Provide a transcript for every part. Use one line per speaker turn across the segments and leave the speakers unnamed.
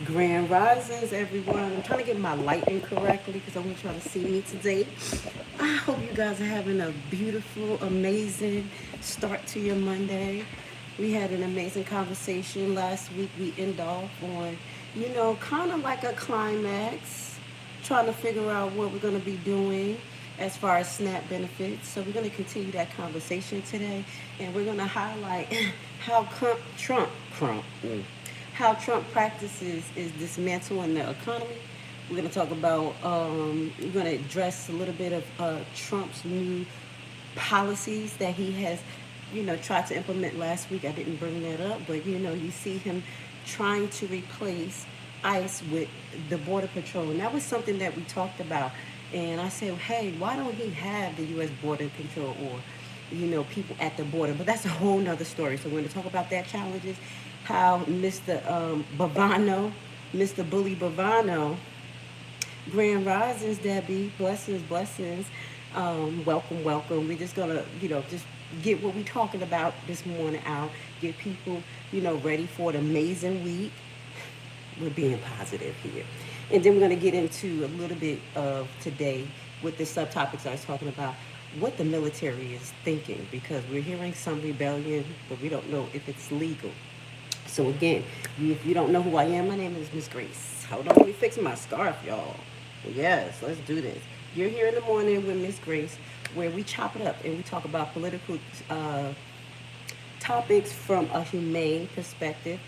Grand Risings, everyone. I'm trying to get my lighting correctly because I want y'all to see me today. I hope you guys are having a beautiful, amazing start to your Monday. We had an amazing conversation last week. We end off on, kind of like a climax, trying to figure out what we're going to be doing as far as SNAP benefits. So we're going to continue that conversation today, and we're going to highlight how how Trump practices is dismantling the economy. We're going to talk about, we're going to address a little bit of Trump's new policies that he has, tried to implement last week. I didn't bring that up, but, you see him trying to replace ICE with the Border Patrol. And that was something that we talked about. And I said, hey, why don't he have the U.S. Border Control or, people at the border? But that's a whole nother story. So we're going to talk about that challenges, how Mr. Bavano, Mr. Bully Bavano, Grand Risings, Debbie, blessings. Welcome, welcome. We're just gonna, just get what we're talking about this morning out, get people, ready for an amazing week. We're being positive here. And then we're gonna get into a little bit of today with the subtopics I was talking about, what the military is thinking, because we're hearing some rebellion, but we don't know if it's legal. So again, if you don't know who I am, my name is Miss Grace. Hold on, let me fix my scarf, y'all. Yes, let's do this. You're here in the morning with Miss Grace, where we chop it up and we talk about political topics from a humane perspective,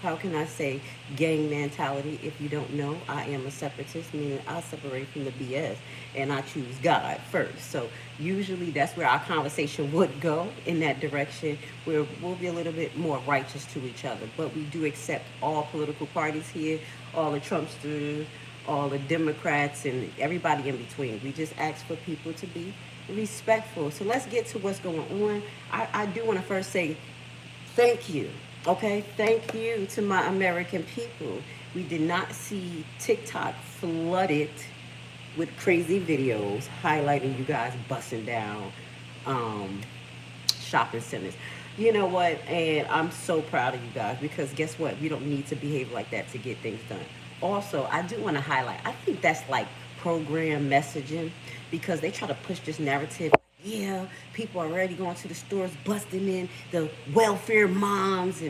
how can I say, gang mentality. If you don't know, I am a separatist, meaning I separate from the BS and I choose God first. So usually that's where our conversation would go, in that direction, where we'll be a little bit more righteous to each other. But we do accept all political parties here, all the Trumpsters, all the Democrats, and everybody in between. We just ask for people to be respectful. So let's get to what's going on. I do want to first say thank you. Okay, thank you to my American people. We did not see TikTok flooded with crazy videos highlighting you guys busting down shopping centers. You know what? And I'm so proud of you guys, because guess what? We don't need to behave like that to get things done. Also, I do want to highlight, I think that's like program messaging, because they try to push this narrative. Yeah, people are already going to the stores, busting in the welfare moms,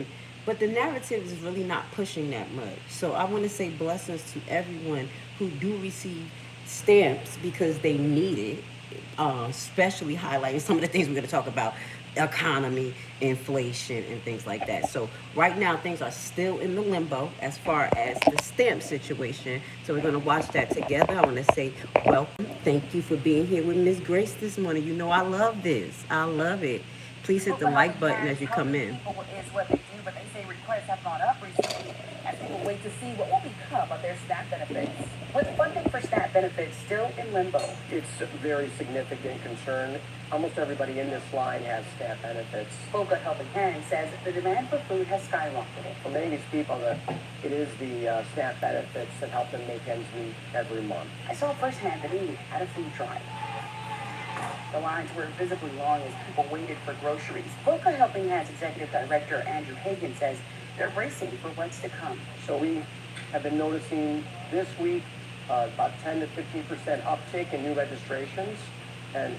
but the narrative is really not pushing that much. So I want to say blessings to everyone who do receive stamps because they need it, especially highlighting some of the things we're going to talk about, economy, inflation, and things like that. So right now things are still in the limbo as far as the stamp situation. So we're going to watch that together. I want to say welcome. Thank you for being here with Miss Grace this morning. You know I love this. I love it. Please hit the like button as you come in.
Is what they do, but they say requests have gone up recently as people wait to see what will become of their SNAP benefits. With funding for SNAP benefits still in limbo.
It's a very significant concern. Almost everybody in this line has SNAP benefits.
Volga Helping Hand says the demand for food has skyrocketed.
For many of these people, it is the SNAP benefits that help them make ends meet every month.
I saw firsthand the need at a food drive. The lines were visibly long as people waited for groceries. Volga Helping Hand's Executive Director Andrew Hagan says they're bracing for what's to come.
So we have been noticing this week about 10 to 15% uptick in new registrations, and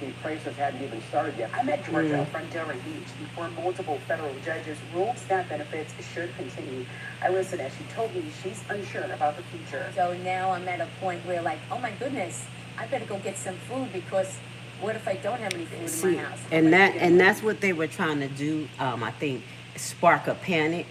the crisis hadn't even started yet.
I met Georgia from Delray Beach before multiple federal judges ruled SNAP benefits should continue. I listened as she told me she's unsure about the future.
So now I'm at a point where, like, oh my goodness, I better go get some food, because what if I don't have any food in my house?
And that's what they were trying to do. I think spark a panic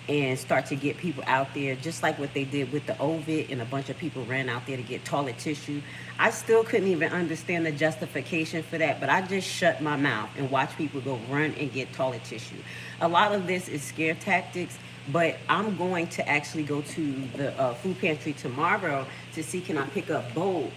and start to get people out there, just like what they did with the Ovid, and a bunch of people ran out there to get toilet tissue. I still couldn't even understand the justification for that, but I just shut my mouth and watch people go run and get toilet tissue. A lot of this is scare tactics, but I'm going to actually go to the food pantry tomorrow to see, can I pick up bowl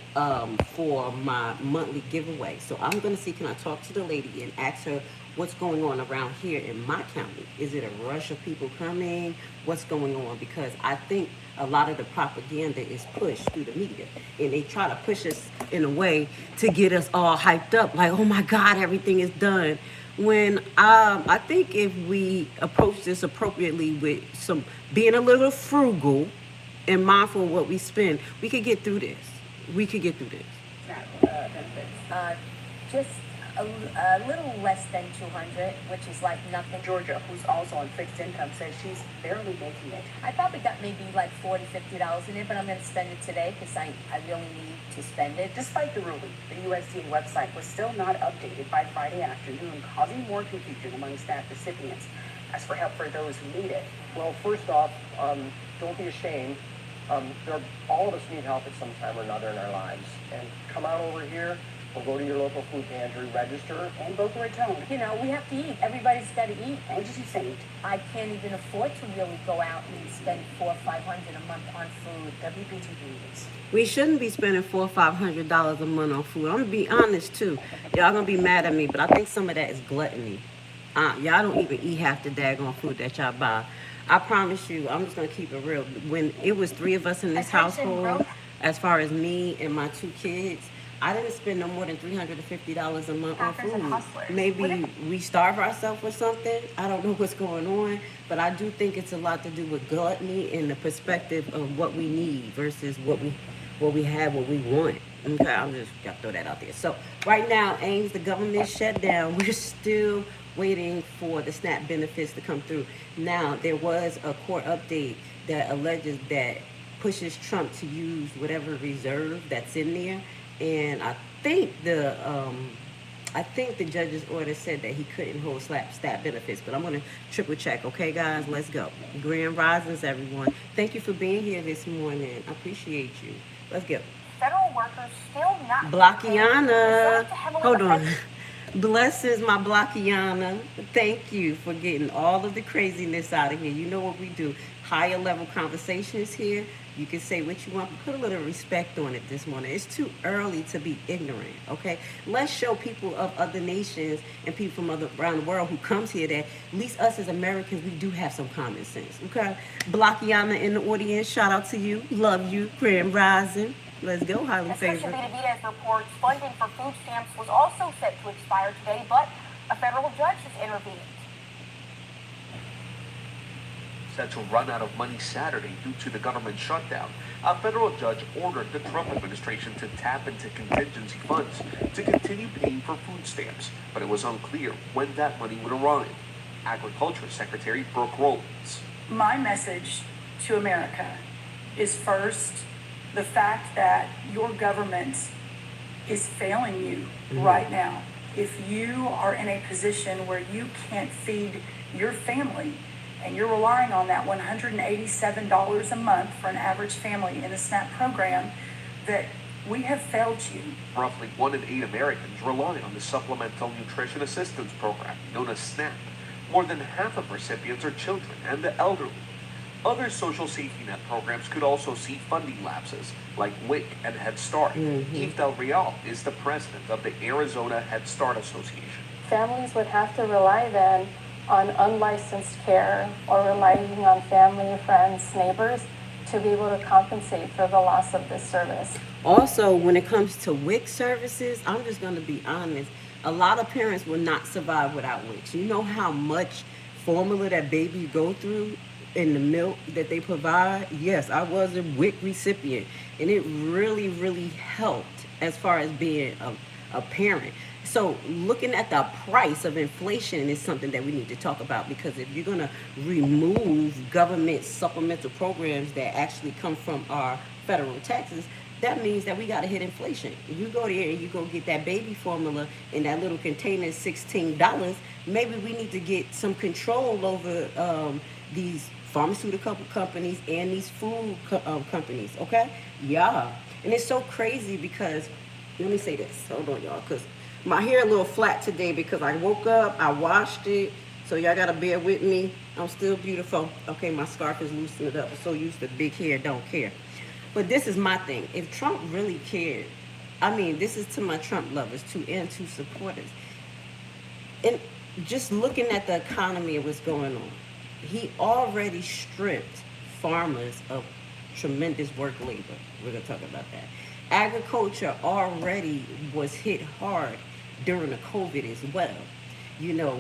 for my monthly giveaway. So I'm going to see, can I talk to the lady and ask her what's going on around here in my county. Is it a rush of people coming? What's going on? Because I think a lot of the propaganda is pushed through the media, and they try to push us in a way to get us all hyped up, like, oh my God, everything is done. when I think if we approach this appropriately with some being a little frugal and mindful of what we spend, we could get through this. We could get through this.
SNAP benefits.
Just a little less than 200, which is like nothing.
Georgia, who's also on fixed income, says she's barely making it.
I probably got maybe like $40, $50 in it, but I'm going to spend it today because I really need to spend it.
Despite the ruling, the USDA website was still not updated by Friday afternoon, causing more confusion among SNAP recipients. As for help for those who need it,
Well, first off, don't be ashamed. All of us need help at some time or another in our lives. And come on over here, or go to your local food pantry, register.
and Boca Raton,
You know, we have to eat. Everybody's got to eat.
and you saved.
I can't even afford to really go out and spend $400 or $500 a month on food.
WBTV News.
We shouldn't be spending $400 or $500 a month on food. I'm gonna be honest too. Y'all gonna be mad at me, but I think some of that is gluttony. Y'all don't even eat half the daggone food that y'all buy. I promise you, I'm just gonna keep it real. When it was 3 of us in this household, as far as me and my 2 kids, I didn't spend no more than $350 a month on food. Maybe we starve ourselves or something. I don't know what's going on, but I do think it's a lot to do with gluttony and the perspective of what we need versus what we have, what we want. Okay, I'm just gotta throw that out there. So right now, Ames, the government shutdown. We're still waiting for the SNAP benefits to come through. Now, there was a court update that alleges that pushes Trump to use whatever reserve that's in there. And I think the judge's order said that he couldn't hold SNAP benefits, but I'm gonna triple check. Okay, guys, let's go. Grand risings, everyone. Thank you for being here this morning. I appreciate you. Let's go.
Federal workers still not
Blockiana, hold on. Blessings, my Blockiana. Thank you for getting all of the craziness out of here. You know what we do. Higher level conversations here. You can say what you want, but put a little respect on it this morning. It's too early to be ignorant, okay? Let's show people of other nations and people from around the world who comes here that at least us as Americans, we do have some common sense, okay? Blockiana in the audience, shout out to you. Love you. Grand rising. Let's go, highly favored.
Benavidez reports funding for food stamps was also set to expire today, but a federal judge has intervened.
Set to run out of money Saturday due to the government shutdown, a federal judge ordered the Trump administration to tap into contingency funds to continue paying for food stamps, but it was unclear when that money would arrive. Agriculture Secretary Brooke Rollins.
My message to America is first, the fact that your government is failing you right now. If you are in a position where you can't feed your family and you're relying on that $187 a month for an average family in the SNAP program, that we have failed you.
Roughly 1 in 8 Americans rely on the Supplemental Nutrition Assistance Program, known as SNAP. More than half of recipients are children and the elderly. Other social safety net programs could also see funding lapses, like WIC and Head Start. Eve Del Real is the president of the Arizona Head Start Association.
Families would have to rely then on unlicensed care or relying on family, friends, neighbors to be able to compensate for the loss of this service.
Also, when it comes to WIC services, I'm just going to be honest. A lot of parents will not survive without WICs. You know how much formula that babies go through in the milk that they provide? Yes, I was a WIC recipient, and it really, really helped as far as being a parent. So looking at the price of inflation is something that we need to talk about, because if you're going to remove government supplemental programs that actually come from our federal taxes, that means that we got to hit inflation. If you go there and you go get that baby formula in that little container is $16, maybe we need to get some control over these pharmaceutical companies and these food companies, okay? Yeah. And it's so crazy because, let me say this. Hold on, y'all, because my hair a little flat today because I woke up, I washed it, so y'all got to bear with me. I'm still beautiful. Okay, my scarf is loosened up. I'm so used to big hair, don't care. But this is my thing. If Trump really cared, I mean, this is to my Trump lovers and to supporters. And just looking at the economy and what's going on, he already stripped farmers of tremendous work labor. We're going to talk about that. Agriculture already was hit hard during the COVID as well.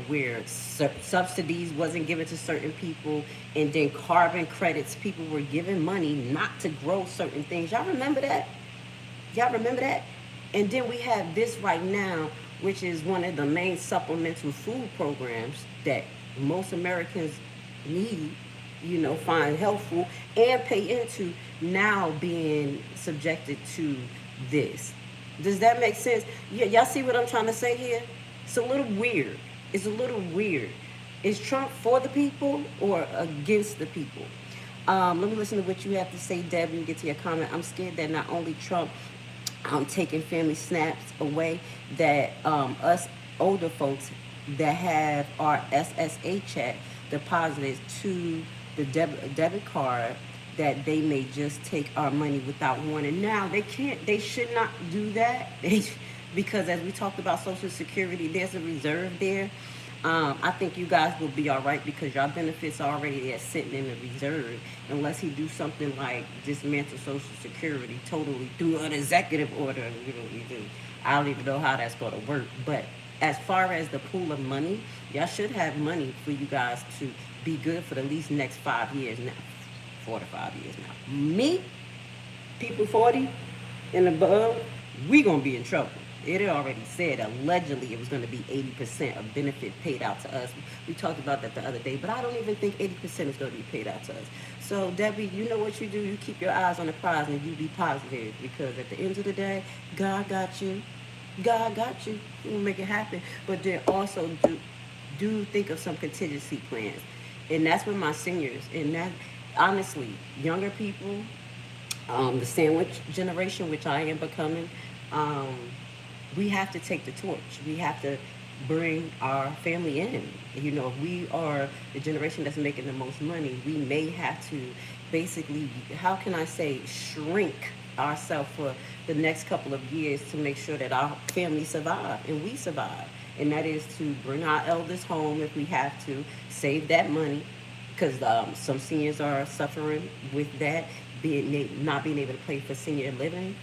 where subsidies wasn't given to certain people, and then carbon credits, people were given money not to grow certain things. Y'all remember that? Y'all remember that? And then we have this right now, which is one of the main supplemental food programs that most Americans need, find helpful and pay into, now being subjected to this. Does that make sense? Y'all see what I'm trying to say here? It's a little weird. It's a little weird. Is Trump for the people or against the people? Let me listen to what you have to say, Deb, and get to your comment. I'm scared that not only Trump taking family snaps away, that us older folks that have our SSA check deposited to the debit card, that they may just take our money without warning. Now, they should not do that. Because as we talked about Social Security, there's a reserve there. I think you guys will be all right because your benefits are already there sitting in the reserve, unless he do something like dismantle Social Security totally through an executive order. I don't even know how that's going to work. But as far as the pool of money, y'all should have money for you guys to be good for the least next 5 years now. 4 to 5 years now. Me, people 40 and above, we going to be in trouble. It already said allegedly it was going to be 80% of benefit paid out to us. We talked about that the other day, but I don't even think 80% is going to be paid out to us. So, Debbie, you know what you do? You keep your eyes on the prize and you be positive, because at the end of the day, God got you. God got you. He will make it happen. But then also do think of some contingency plans. And that's with my seniors. And that, honestly, younger people, the sandwich generation, which I am becoming, we have to take the torch. We have to bring our family in. If we are the generation that's making the most money, we may have to basically, how can I say, shrink ourselves for the next couple of years to make sure that our family survive and we survive. And that is to bring our elders home if we have to, save that money, because some seniors are suffering with that, not being able to pay for senior living.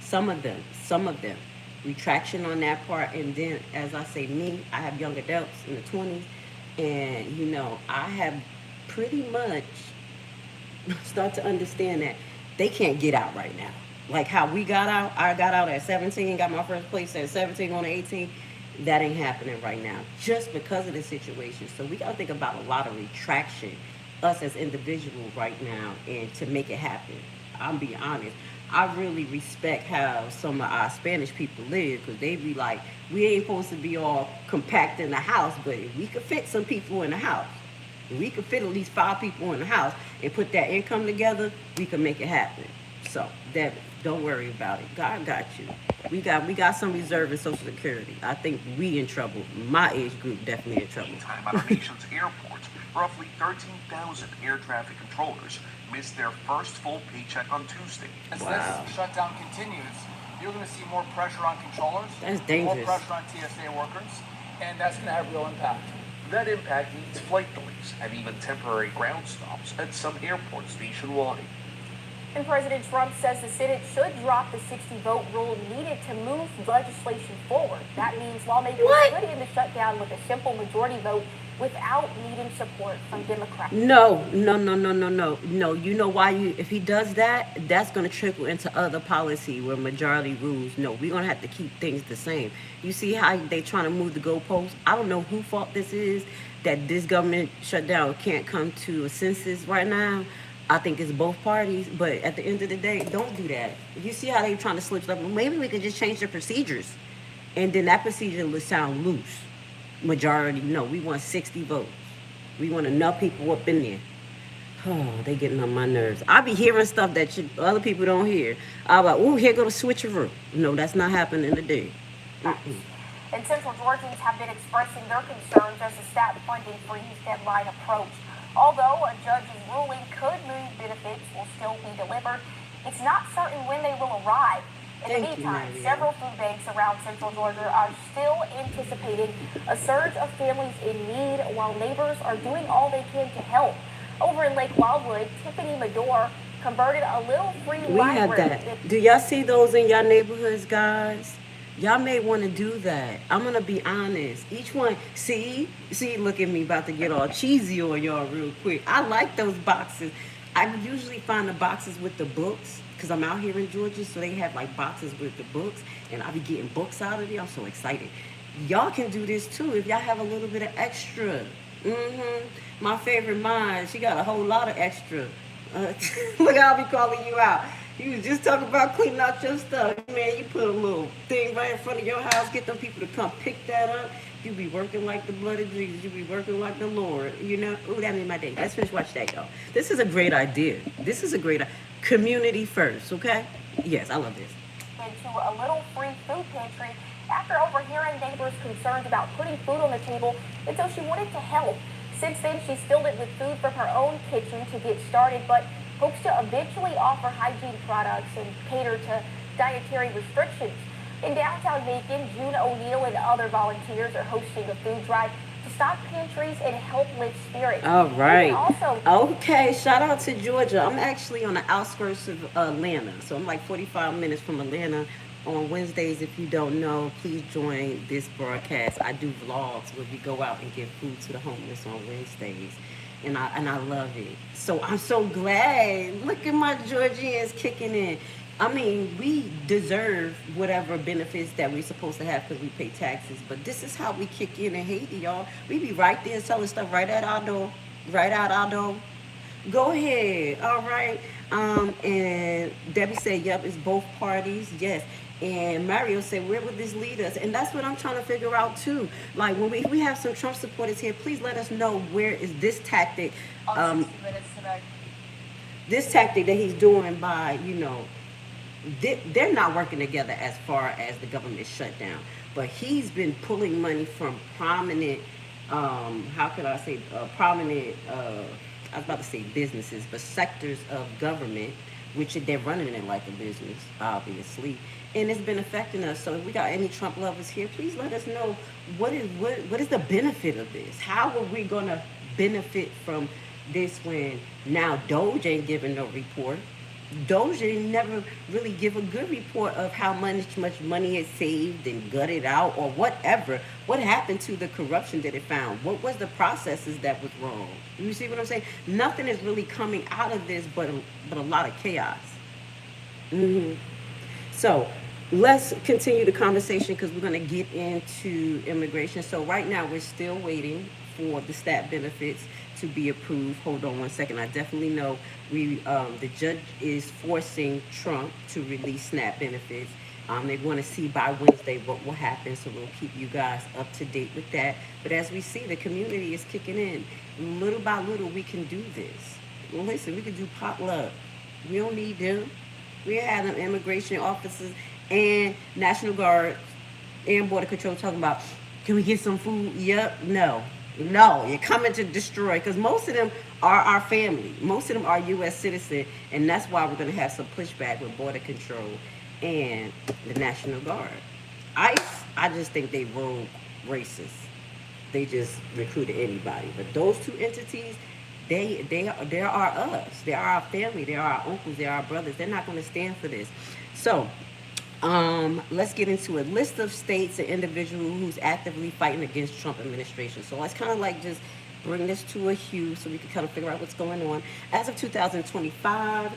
Some of them. Retraction on that part. And then, as I say, I have young adults in the 20s, and I have pretty much start to understand that they can't get out right now. Like how we got out, I got out at 17, got my first place at 17 going to 18. That ain't happening right now, just because of the situation. So we got to think about a lot of retraction, us as individuals right now, and to make it happen. I'm being honest. I really respect how some of our Spanish people live, because they be like, we ain't supposed to be all compact in the house, but if we could fit some people in the house, if we could fit at least 5 people in the house and put that income together, we can make it happen. So, Devin, don't worry about it. God got you. We got some reserve in Social Security. I think we in trouble. My age group definitely in trouble.
Meantime, at our nation's airports, roughly 13,000 air traffic controllers missed their first full paycheck on Tuesday.
As this shutdown continues, you're going to see more pressure on controllers,
that's dangerous,
more pressure on TSA workers, and that's going to have real impact.
That impact means flight delays and even temporary ground stops at some airports nationwide.
And President Trump says the Senate should drop the 60-vote rule needed to move legislation forward. That means lawmakers could end the shutdown with a simple majority vote without needing support from Democrats.
No. You know why? If he does that, that's going to trickle into other policy where majority rules. No, we're going to have to keep things the same. You see how they trying to move the goalposts? I don't know whose fault this is, that this government shutdown can't come to a census right now. I think it's both parties, but at the end of the day, don't do that. You see how they trying to slip stuff? Maybe we could just change the procedures, and then that procedure will sound loose. Majority, no, we want 60 votes. We want enough people up in there. Oh, they getting on my nerves. I be hearing stuff that other people don't hear. I'm like, oh, here go the switcheroo. No, that's not happening today.
And Central Georgians have been expressing their concerns as the SNAP funding freeze deadline approached. Although a judge's ruling could mean benefits will still be delivered, it's not certain when they will arrive. In the meantime, several food banks around Central Georgia are still anticipating a surge of families in need, while neighbors are doing all they can to help. Over in Lake Wildwood, Tiffany Medore converted a little free library.
We have that. Do y'all see those in y'all neighborhoods, guys? Y'all may want to do that. I'm gonna be honest. Each one, look at me about to get all cheesy on y'all real quick. I like those boxes. I usually find the boxes with the books because I'm out here in Georgia, so they have like boxes with the books, and I be getting books out of there. I'm so excited. Y'all can do this too if y'all have a little bit of extra. My favorite mine, she got a whole lot of extra. Look how I be calling you out. You was just talking about cleaning out your stuff. Man, you put a little thing right in front of your house, get them people to come pick that up. You be working like the blood of Jesus. You be working like the Lord. You know? Ooh, that made my day. Let's finish watch that, y'all. This is a great idea. This is a great community first, okay? Yes, I love this.
Into a little free food pantry after overhearing neighbors' concerns about putting food on the table, and so she wanted to help. Since then, she's filled it with food from her own kitchen to get started, but hopes to eventually offer hygiene products and cater to dietary restrictions. In downtown Macon, June O'Neill and other volunteers are hosting a food drive to stock pantries and help lift spirits.
All right.
Also,
okay, shout out to Georgia. I'm actually on the outskirts of Atlanta, so I'm like 45 minutes from Atlanta. On Wednesdays, if you don't know, please join this broadcast. I do vlogs where we go out and give food to the homeless on Wednesdays. And I love it. So I'm so glad. Look at my Georgians kicking in. I mean, we deserve whatever benefits that we're supposed to have because we pay taxes. But this is how we kick in Haiti, y'all. We be right there selling stuff right at our door. Right out our door. Go ahead. All right. And Debbie said, yep, it's both parties. Yes. And Mario said, where would this lead us? And that's what I'm trying to figure out too. Like when we have some Trump supporters here, please let us know where is this tactic,
60 minutes tonight.
this tactic that he's doing by, they're not working together as far as the government shutdown. But he's been pulling money from prominent, prominent, I was about to say businesses, but sectors of government, which they're running it like a business, obviously. And it's been affecting us. So if we got any Trump lovers here, please let us know what is the benefit of this? How are we going to benefit from this when now Doge ain't giving no report? Doge didn't never really give a good report of how much money it saved and gutted out or whatever. What happened to the corruption that it found? What was the processes that was wrong? You see what I'm saying? Nothing is really coming out of this but a lot of chaos. So let's continue the conversation because we're going to get into immigration. So right now we're still waiting for the SNAP benefits to be approved. Hold on one second. I definitely know the judge is forcing Trump to release SNAP benefits. They want to see by Wednesday what will happen, so we'll keep you guys up to date with that. But as we see, the community is kicking in. Little by little, we can do this. Well, listen, we can do potluck. We don't need them. We have them immigration officers and National Guard and Border Control talking about, can we get some food? Yep, no, you're coming to destroy, because most of them are our family. Most of them are U.S. citizens, and that's why we're going to have some pushback with Border Control and the National Guard. ICE, I just think they rogue racists. They just recruited anybody. But those two entities, they are us. They are our family. They are our uncles. They are our brothers. They're not going to stand for this. So let's get into a list of states and individuals who's actively fighting against Trump administration. So let's kind of like just bring this to a hue so we can kind of figure out what's going on. As of 2025,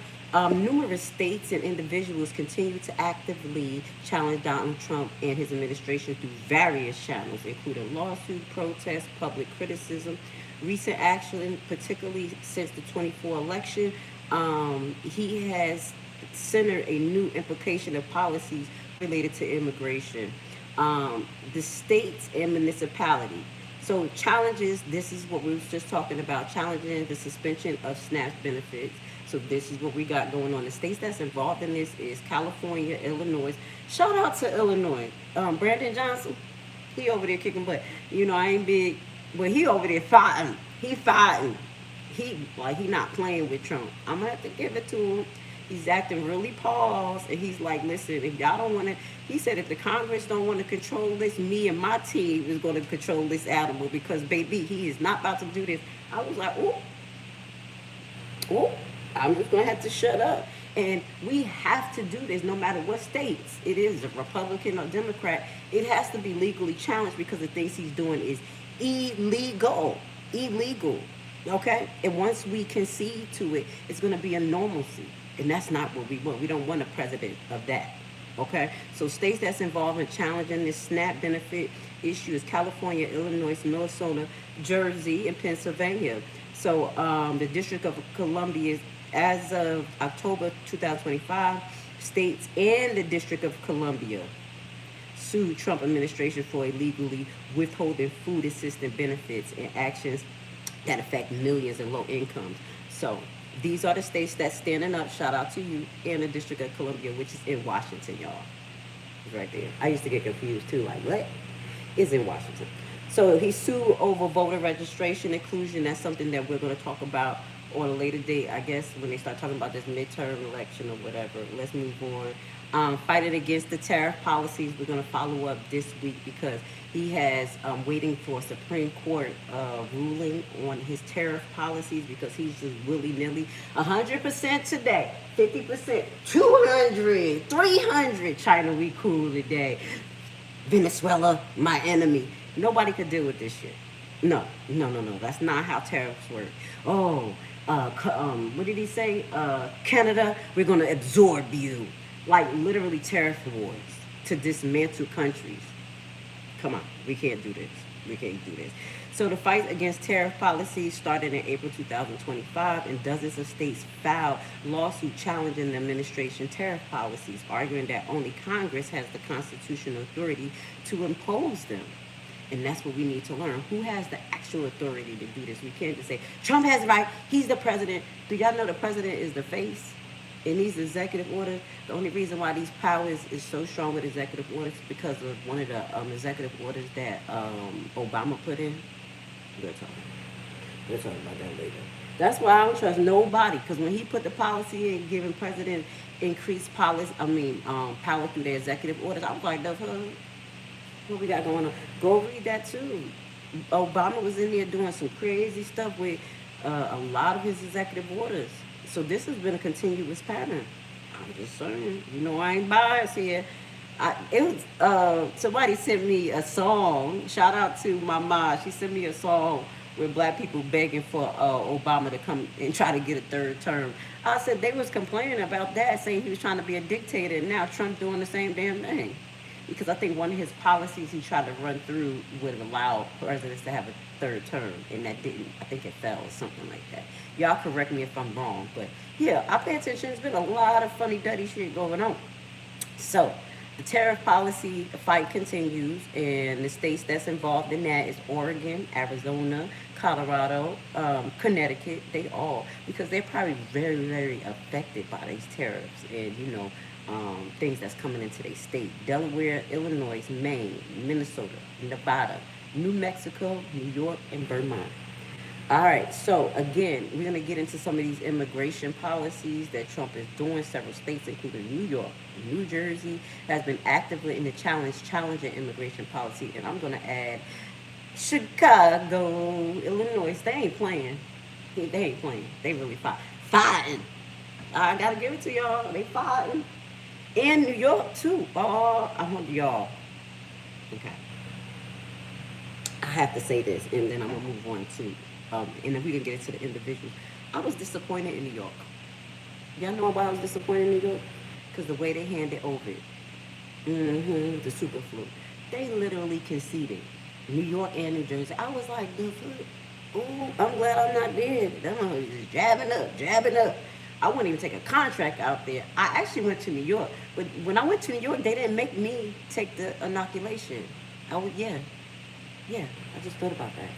numerous states and individuals continue to actively challenge Donald Trump and his administration through various channels, including lawsuits, protests, public criticism. Recent action, particularly since the 24 election, he has centered a new implication of policies related to immigration. The states and municipality. So challenges, this is what we were just talking about, challenging the suspension of SNAP benefits. So this is what we got going on. The states that's involved in this is California, Illinois. Shout out to Illinois. Brandon Johnson, he over there kicking butt. I ain't big, but he over there fighting. He fighting. He not playing with Trump. I'm gonna have to give it to him. He's acting really paused, and he's like, listen, if y'all don't want to, he said, if the Congress don't want to control this, me and my team is going to control this animal, because, baby, he is not about to do this. I was like, ooh, I'm just going to have to shut up. And we have to do this no matter what states it is, a Republican or Democrat. It has to be legally challenged because the things he's doing is illegal. Illegal. Okay? And once we concede to it, it's going to be a normalcy. And that's not what we want. We don't want a president of that. Okay? So states that's involved in challenging this SNAP benefit issue is California, Illinois, Minnesota, Jersey, and Pennsylvania. So the District of Columbia, as of October 2025, states and the District of Columbia sued Trump administration for illegally withholding food assistance benefits and actions that affect millions in low incomes. So these are the states that's standing up. Shout out to you, and the District of Columbia, which is in Washington, y'all. It's right there. I used to get confused too, like what? It's in Washington. So he sued over voter registration inclusion. That's something that we're going to talk about on a later date, I guess, when they start talking about this midterm election or whatever. Let's move on. Fighting against the tariff policies. We're going to follow up this week because he has waiting for a Supreme Court ruling on his tariff policies because he's just willy-nilly. 100% today, 50%, 200, 300. China, we cool today. Venezuela, my enemy. Nobody could deal with this shit. No. That's not how tariffs work. Oh, what did he say? Canada, we're going to absorb you. Like literally tariff wars to dismantle countries. Come on, we can't do this. We can't do this. So the fight against tariff policies started in April 2025, and dozens of states filed lawsuits challenging the administration tariff policies, arguing that only Congress has the constitutional authority to impose them. And that's what we need to learn. Who has the actual authority to do this? We can't just say, Trump has the right, he's the president. Do y'all know the president is the face? In these executive orders, the only reason why these powers is so strong with executive orders is because of one of the executive orders that Obama put in. We'll talk about that later. That's why I don't trust nobody, because when he put the policy in giving president increased power through the executive orders, I was like, what we got going on? Go read that too. Obama was in there doing some crazy stuff with a lot of his executive orders. So this has been a continuous pattern. I'm just saying, I ain't biased here. Somebody sent me a song. Shout out to my mom. She sent me a song with black people begging for Obama to come and try to get a third term. I said they was complaining about that, saying he was trying to be a dictator, and now Trump doing the same damn thing. Because I think one of his policies he tried to run through would have allowed presidents to have a third term, and that didn't. I think it fell or something like that. Y'all correct me if I'm wrong, but yeah, I pay attention. There's been a lot of funny, dirty shit going on. So the tariff policy fight continues, and the states that's involved in that is Oregon, Arizona, Colorado, Connecticut. They all, because they're probably very, very affected by these tariffs and things that's coming into their state. Delaware, Illinois, Maine, Minnesota, Nevada, New Mexico, New York, and Vermont. All right, so again, we're going to get into some of these immigration policies that Trump is doing. Several states, including New York, New Jersey, has been actively in the challenging immigration policy. And I'm going to add Chicago, Illinois. They ain't playing. They ain't playing. They really fighting. I got to give it to y'all. They fighting. And New York, too. Oh, I want y'all. Okay. I have to say this, and then I'm going to move on to... and then we can get into the individuals. I was disappointed in New York. Y'all know why I was disappointed in New York? Because the way they handed over it. The super flu. They literally conceded. New York and New Jersey. I was like, the flu. Ooh, I'm glad I'm not there. Them was just jabbing up. I wouldn't even take a contract out there. I actually went to New York. But when I went to New York, they didn't make me take the inoculation. Yeah, I just thought about that.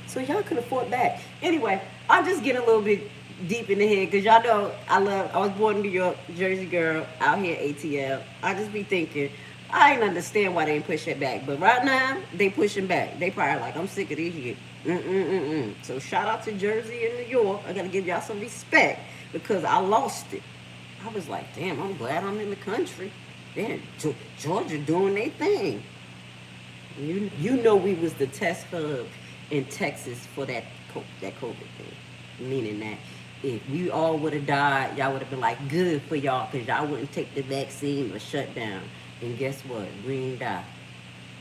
So y'all could afford that. Anyway, I'm just getting a little bit deep in the head because y'all know I was born in New York, Jersey girl, out here ATL. I just be thinking, I ain't understand why they ain't push it back. But right now, they pushing back. They probably like, I'm sick of this shit. So shout out to Jersey and New York. I got to give y'all some respect because I lost it. I was like, damn, I'm glad I'm in the country. Damn, Georgia doing their thing. You know we was the test hub in Texas for that COVID thing, meaning that If we all would have died, y'all would have been like, good for y'all, because y'all wouldn't take the vaccine or shut down. And guess what? We ain't die.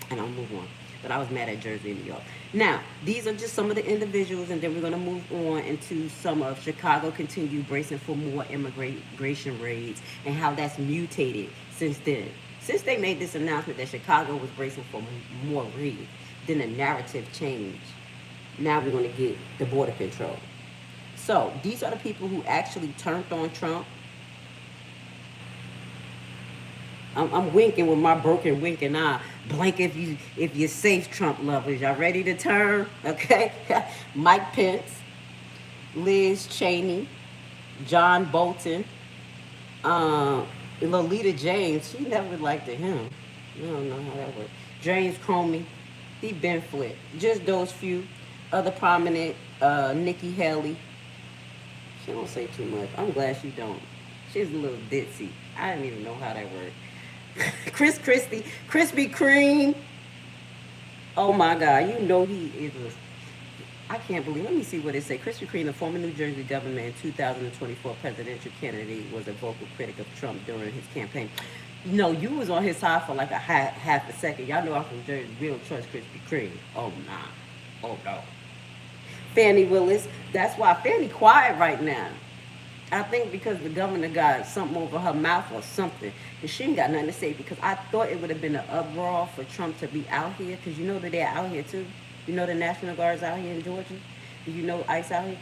And I'll move on. But I was mad at Jersey and New York. Now, these are just some of the individuals, and then we're going to move on into some of Chicago continue bracing for more immigration raids and how that's mutated since then. Since they made this announcement that Chicago was bracing for more raids, then the narrative changed. Now we're going to get the border control. So these are the people who actually turned on Trump. I'm winking with my broken winking eye. Blink if you're safe, Trump lovers. Y'all ready to turn? Okay. Mike Pence, Liz Cheney, John Bolton, Lolita James. She never liked him. I don't know how that works. James Comey, he been flipped. Just those few. Other prominent, Nikki Haley. She don't say too much. I'm glad she don't. She's a little ditzy. I didn't even know how that worked. Chris Christie, Krispy Kreme. Oh my God, you know he is I can't believe, let me see what it say. Krispy Kreme, the former New Jersey governor and 2024 presidential candidate, was a vocal critic of Trump during his campaign. No, you was on his side for like a half a second. Y'all know I'm from Jersey. We don't trust Krispy Kreme. Oh, nah. Oh, no. Fannie Willis. That's why Fannie quiet right now. I think because the governor got something over her mouth or something. And she ain't got nothing to say, because I thought it would have been an uproar for Trump to be out here. Because you know that they're out here too. You know the National Guard's out here in Georgia. Do you know ICE out here?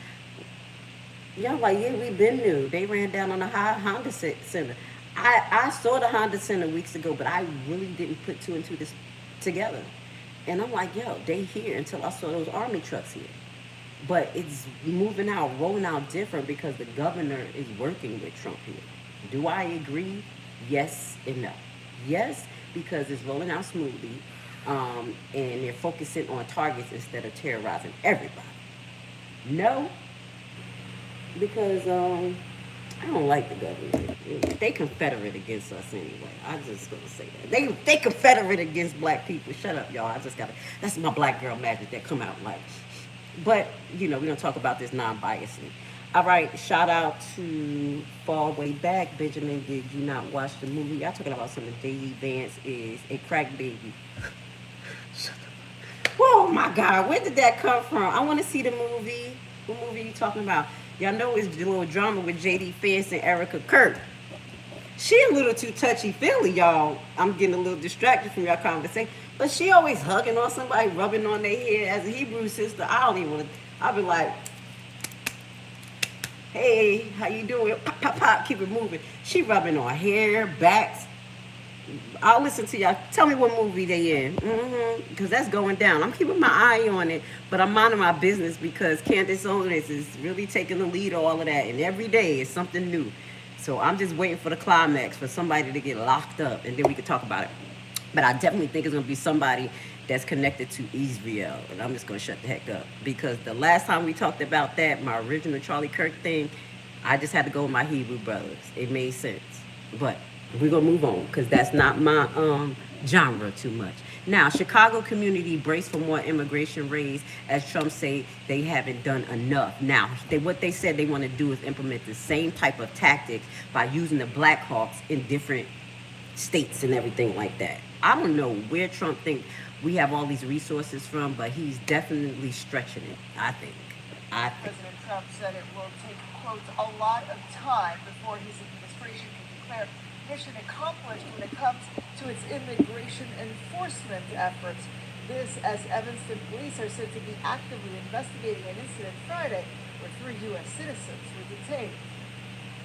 Y'all like, yeah, we been new. They ran down on the Honda Center. I saw the Honda Center weeks ago, but I really didn't put two and two together. And I'm like, yo, they here until I saw those army trucks here. But it's moving out, rolling out different because the governor is working with Trump here. Do I agree? Yes and no. Yes, because it's rolling out smoothly, and they're focusing on targets instead of terrorizing everybody. No, because I don't like the government. They Confederate against us anyway. I'm just gonna say that. They Confederate against black people. Shut up, y'all. That's my black girl magic that come out like. But, you know, we're going to talk about this non-biasly. All right, shout out to Fall Way Back. Benjamin, did you not watch the movie? Y'all talking about something. J.D. Vance is a crack baby. Shut up. Oh, my God. Where did that come from? I want to see the movie. What movie are you talking about? Y'all know it's a little drama with J.D. Vance and Erica Kirk. She a little too touchy-feely, y'all. I'm getting a little distracted from y'all conversation. But she always hugging on somebody, rubbing on their head. As a Hebrew sister, I don't even want to. I'll be like, hey, how you doing? Pop, pop, pop, keep it moving. She rubbing on hair, backs. I'll listen to y'all. Tell me what movie they in. Because that's going down. I'm keeping my eye on it, but I'm minding my business because Candace Owens is really taking the lead on all of that. And every day is something new. So I'm just waiting for the climax for somebody to get locked up, and then we can talk about it. But I definitely think it's going to be somebody that's connected to Israel. And I'm just going to shut the heck up. Because the last time we talked about that, my original Charlie Kirk thing, I just had to go with my Hebrew brothers. It made sense. But we're going to move on because that's not my genre too much. Now, Chicago community brace for more immigration raids as Trump say they haven't done enough. Now, what they said they want to do is implement the same type of tactics by using the Black Hawks in different states and everything like that. I don't know where Trump thinks we have all these resources from, but he's definitely stretching it, I think.
President Trump said it will take, quote, a lot of time before his administration can declare mission accomplished when it comes to its immigration enforcement efforts. This as Evanston police are said to be actively investigating an incident Friday where 3 U.S. citizens were detained.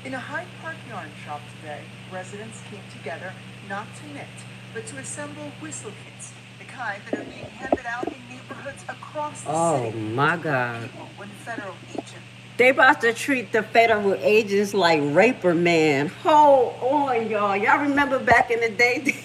In a Hyde Park yarn shop today, residents came together not to knit, but to assemble whistle kits, the kind that are being handed out in neighborhoods across the city.
Oh my God.
When federal agents.
They about to treat the federal agents like raper man. Hold on, y'all. Y'all remember back in the day?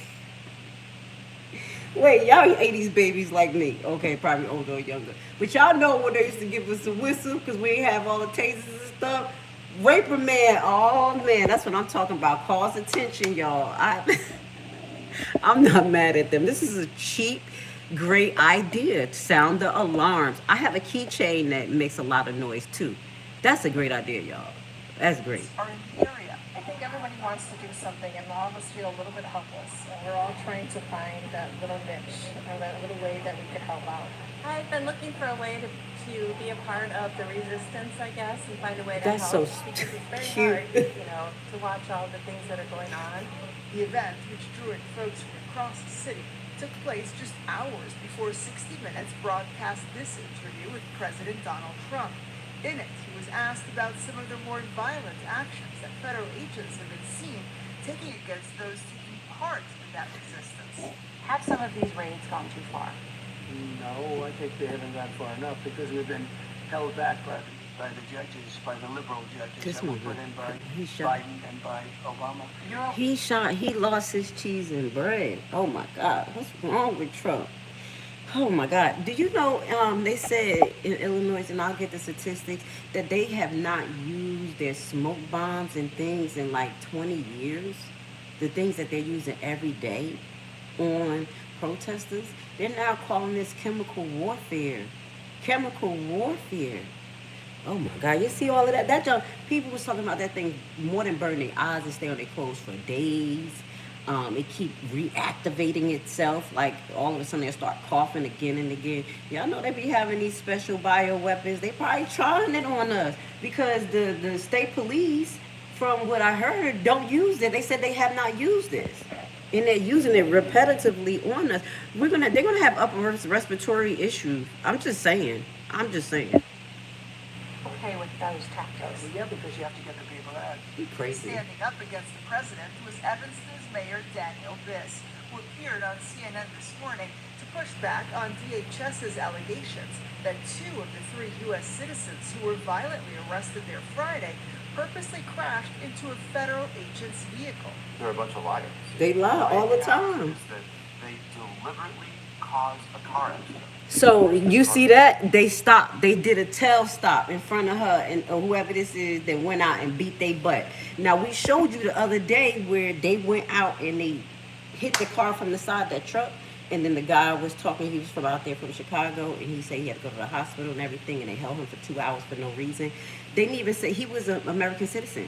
Wait, y'all 80s babies like me. Okay, probably older or younger. But y'all know when they used to give us a whistle because we ain't have all the tasers and stuff. Raper man. Oh, man. That's what I'm talking about. Cause attention, y'all. I'm not mad at them. This is a cheap, great idea to sound the alarms. I have a keychain that makes a lot of noise, too. That's a great idea, y'all. That's great.
Are in the area.
I think everybody wants to do something, and all of us feel a little bit helpless. And we're all trying to find that little niche or that little way that we could help out.
I've been looking for a way to be a part of the resistance, I guess, and find a way to
That's
help.
so
Because it's very
cute.
hard, to watch all the things that are going on.
The event, which drew in folks from across the city, took place just hours before 60 Minutes broadcast this interview with President Donald Trump. In it, he was asked about some of the more violent actions that federal agents have been seen taking against those taking part in that resistance.
Have some of these raids gone too far?
No, I think they haven't gone far enough because we've been held back by the judges, by the liberal judges
This
that were
one,
put in by
he shot.
Biden and by Obama.
He lost his cheese and bread. Oh my God, what's wrong with Trump? Oh my God, do you know, they said in Illinois, and I'll get the statistics, that they have not used their smoke bombs and things in like 20 years? The things that they're using every day on protesters, they're now calling this chemical warfare. Chemical warfare. Oh my God, you see all of that? That junk, people was talking about that thing more than burn their eyes and stay on their clothes for days. It keep reactivating itself, like all of a sudden they start coughing again and again. Y'all know they be having these special bioweapons. They probably trying it on us because the state police, from what I heard, don't use it. They said they have not used this. And they're using it repetitively on us. They're gonna have upper respiratory issues. I'm just saying.
Okay with those tactics?
Yeah, because you have to get the people out.
You crazy.
Standing up against the president was Evanston's Mayor Daniel Biss, who appeared on CNN this morning to push back on DHS's allegations that 2 of the 3 U.S. citizens who were violently arrested there Friday purposely crashed into a federal agent's vehicle.
They're a bunch of liars.
They lie all the time.
That they deliberately cause a car accident.
So you see that? They stopped. They did a tail stop in front of her and whoever this is that went out and beat their butt. Now we showed you the other day where they went out and they hit the car from the side of that truck, and then the guy was talking. He was from out there from Chicago, and he said he had to go to the hospital and everything, and they held him for 2 hours for no reason. They didn't even say he was an American citizen.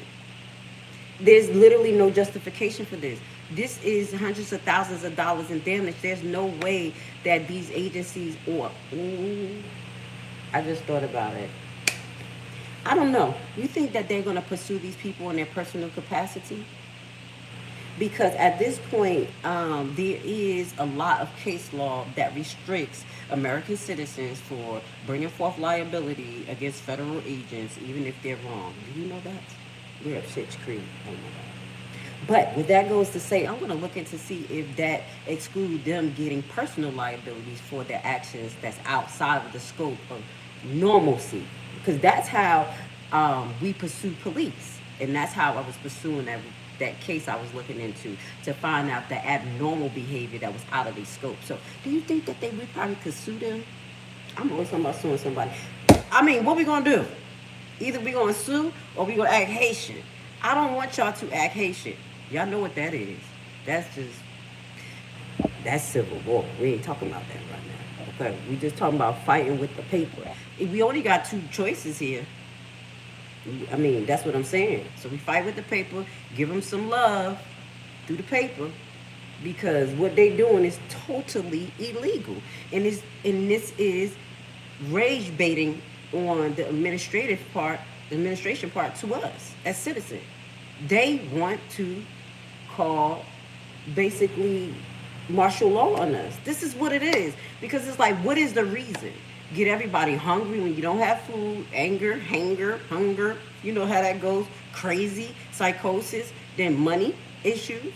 There's literally no justification for this. This is hundreds of thousands of dollars in damage. There's no way that these agencies I just thought about it. I don't know. You think that they're going to pursue these people in their personal capacity? Because at this point, there is a lot of case law that restricts American citizens for bringing forth liability against federal agents, even if they're wrong. Do you know that? We're at Schitt's Creek. Oh my God. But with that goes to say, I'm going to look into see if that excludes them getting personal liabilities for their actions that's outside of the scope of normalcy. Because that's how we pursue police. And that's how I was pursuing that case I was looking into to find out the abnormal behavior that was out of their scope. So do you think that we probably could sue them? I'm always talking about suing somebody. I mean, what we going to do? Either we going to sue or we going to act Haitian. I don't want y'all to act Haitian. Y'all know what that is. That's civil war. We ain't talking about that right now. Okay, we just talking about fighting with the paper. We only got 2 choices here. I mean, that's what I'm saying. So we fight with the paper, give them some love through the paper, because what they doing is totally illegal. And this is rage baiting on the administration part to us as citizens. They want to call basically martial law on us. This is what it is. Because it's like, what is the reason? Get everybody hungry when you don't have food, anger, hunger. You know how that goes. Crazy, psychosis, then money issues.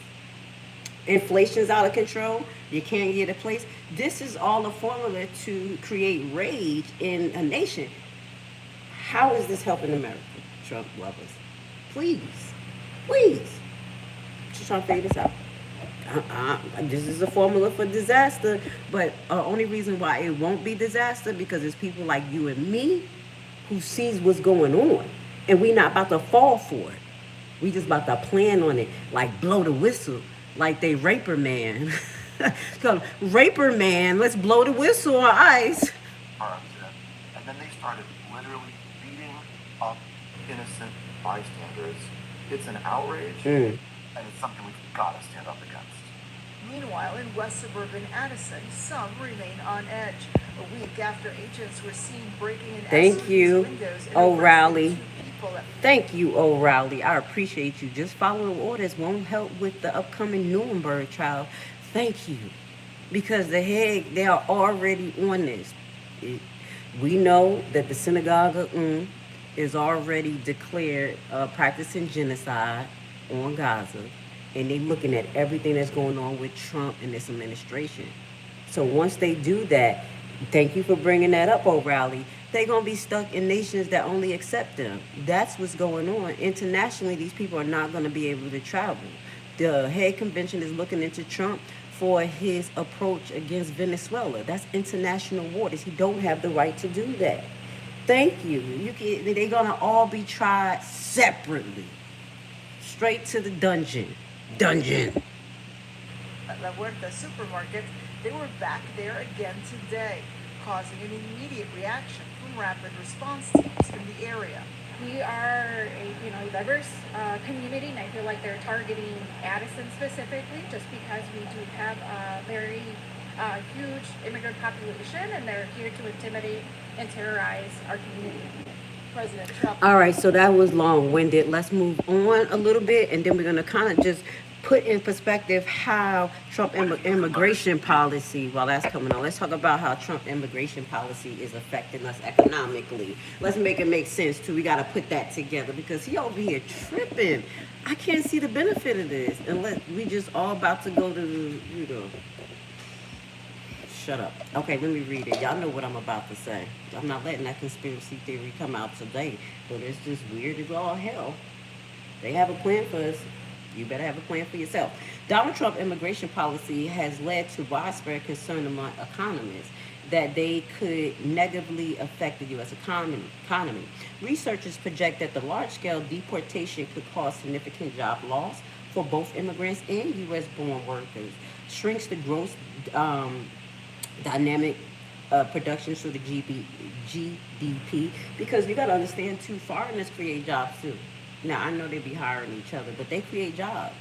Inflation's out of control. You can't get a place. This is all a formula to create rage in a nation. How is this helping America, Trump lovers? Please. Just trying to figure this out. This is a formula for disaster, but only reason why it won't be disaster because it's people like you and me who sees what's going on, and we not about to fall for it. We just about to plan on it, like blow the whistle, like they raper man. So, raper man, let's blow the whistle on ice.
And then they started literally beating up innocent bystanders. It's an outrage,
Mm.
and it's something we've got to stand up against.
Meanwhile, in West suburban Addison, some remain on edge. A week after agents were seen breaking in
Thank
SUVs
you,
windows and
O'Reilly.
arresting 2 people at
Thank you, O'Reilly. I appreciate you. Just following orders won't help with the upcoming Nuremberg trial. Thank you. Because they are already on this. We know that the synagogue of is already declared practicing genocide on Gaza. And they looking at everything that's going on with Trump and this administration. So once they do that, thank you for bringing that up, O'Reilly. They're going to be stuck in nations that only accept them. That's what's going on. Internationally, these people are not going to be able to travel. The Hague Convention is looking into Trump for his approach against Venezuela. That's international waters. He don't have the right to do that. Thank you. They're going to all be tried separately. Straight to the dungeon.
La Huerta supermarket, they were back there again today, causing an immediate reaction from rapid response teams in the area.
We are a diverse community, and I feel like they're targeting Addison specifically just because we do have a very huge immigrant population, and they're here to intimidate and terrorize our community.
President Trump.
All right, so that was long-winded. Let's move on a little bit, and then we're going to kind of just put in perspective how Trump immigration policy, while that's coming on, let's talk about how Trump immigration policy is affecting us economically. Let's make it make sense, too. We got to put that together because he over here tripping. I can't see the benefit of this unless we just all about to go to, shut up. Okay, let me read it. Y'all know what I'm about to say. I'm not letting that conspiracy theory come out today, but it's just weird as all hell. They have a plan for us. You better have a plan for yourself. Donald Trump immigration policy has led to widespread concern among economists that they could negatively affect the U.S. economy. Researchers project that the large-scale deportation could cause significant job loss for both immigrants and U.S.-born workers, shrinks the gross dynamic production for the GDP, because you got to understand too, foreigners create jobs too. Now I know they be hiring each other, but they create jobs.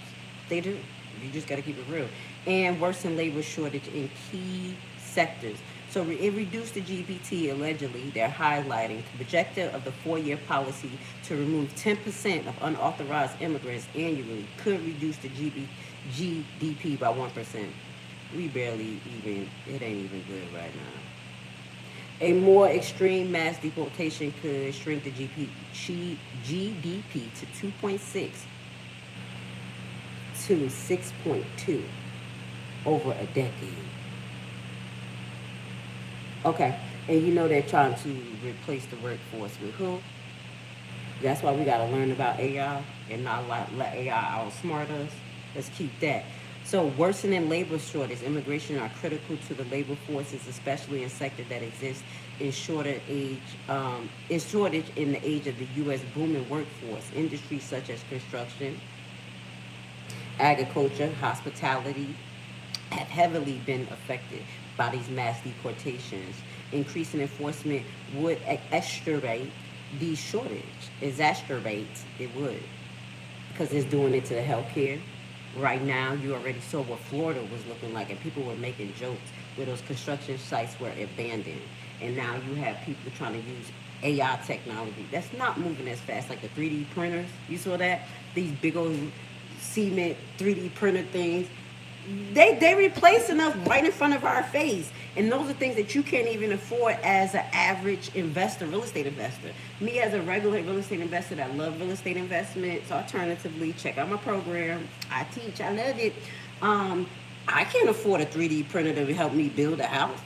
They do. You just got to keep it real. And worsen labor shortage in key sectors. So it reduced the GPT, allegedly. They're highlighting the objective of the 4-year policy to remove 10% of unauthorized immigrants annually could reduce the GDP by 1%. We barely even, it ain't even good right now. A more extreme mass deportation could shrink the GDP to 2.6 to 6.2 over a decade. Okay, and you know they're trying to replace the workforce with who? That's why we got to learn about AI and not let AI outsmart us. Let's keep that. So worsening labor shortage, immigration are critical to the labor forces, especially in sectors that exist in shortage in the age of the U.S. booming workforce. Industries such as construction, agriculture, hospitality have heavily been affected by these mass deportations. Increasing enforcement would exacerbate the shortage. It would, because it's doing it to the healthcare. Right now, you already saw what Florida was looking like, and people were making jokes where those construction sites were abandoned. And now you have people trying to use AI technology that's not moving as fast, like the 3D printers. You saw that? These big old cement 3D printer things. They replacing us right in front of our face. And those are things that you can't even afford as an average investor, real estate investor. Me as a regular real estate investor that love real estate investments, alternatively, check out my program. I teach, I love it. I can't afford a 3D printer to help me build a house.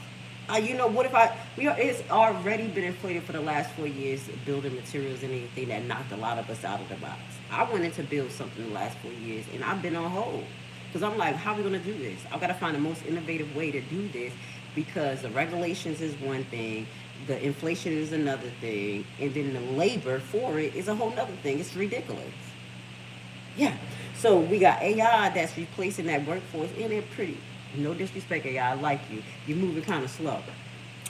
What if it's already been inflated for the last 4 years, building materials and anything that knocked a lot of us out of the box. I wanted to build something in the last 4 years, and I've been on hold. Because I'm like, how are we going to do this? I've got to find the most innovative way to do this, because the regulations is one thing, the inflation is another thing, and then the labor for it is a whole nother thing. It's ridiculous. Yeah. So we got AI that's replacing that workforce, and they're pretty. No disrespect, AI, I like you. You're moving kind of slow.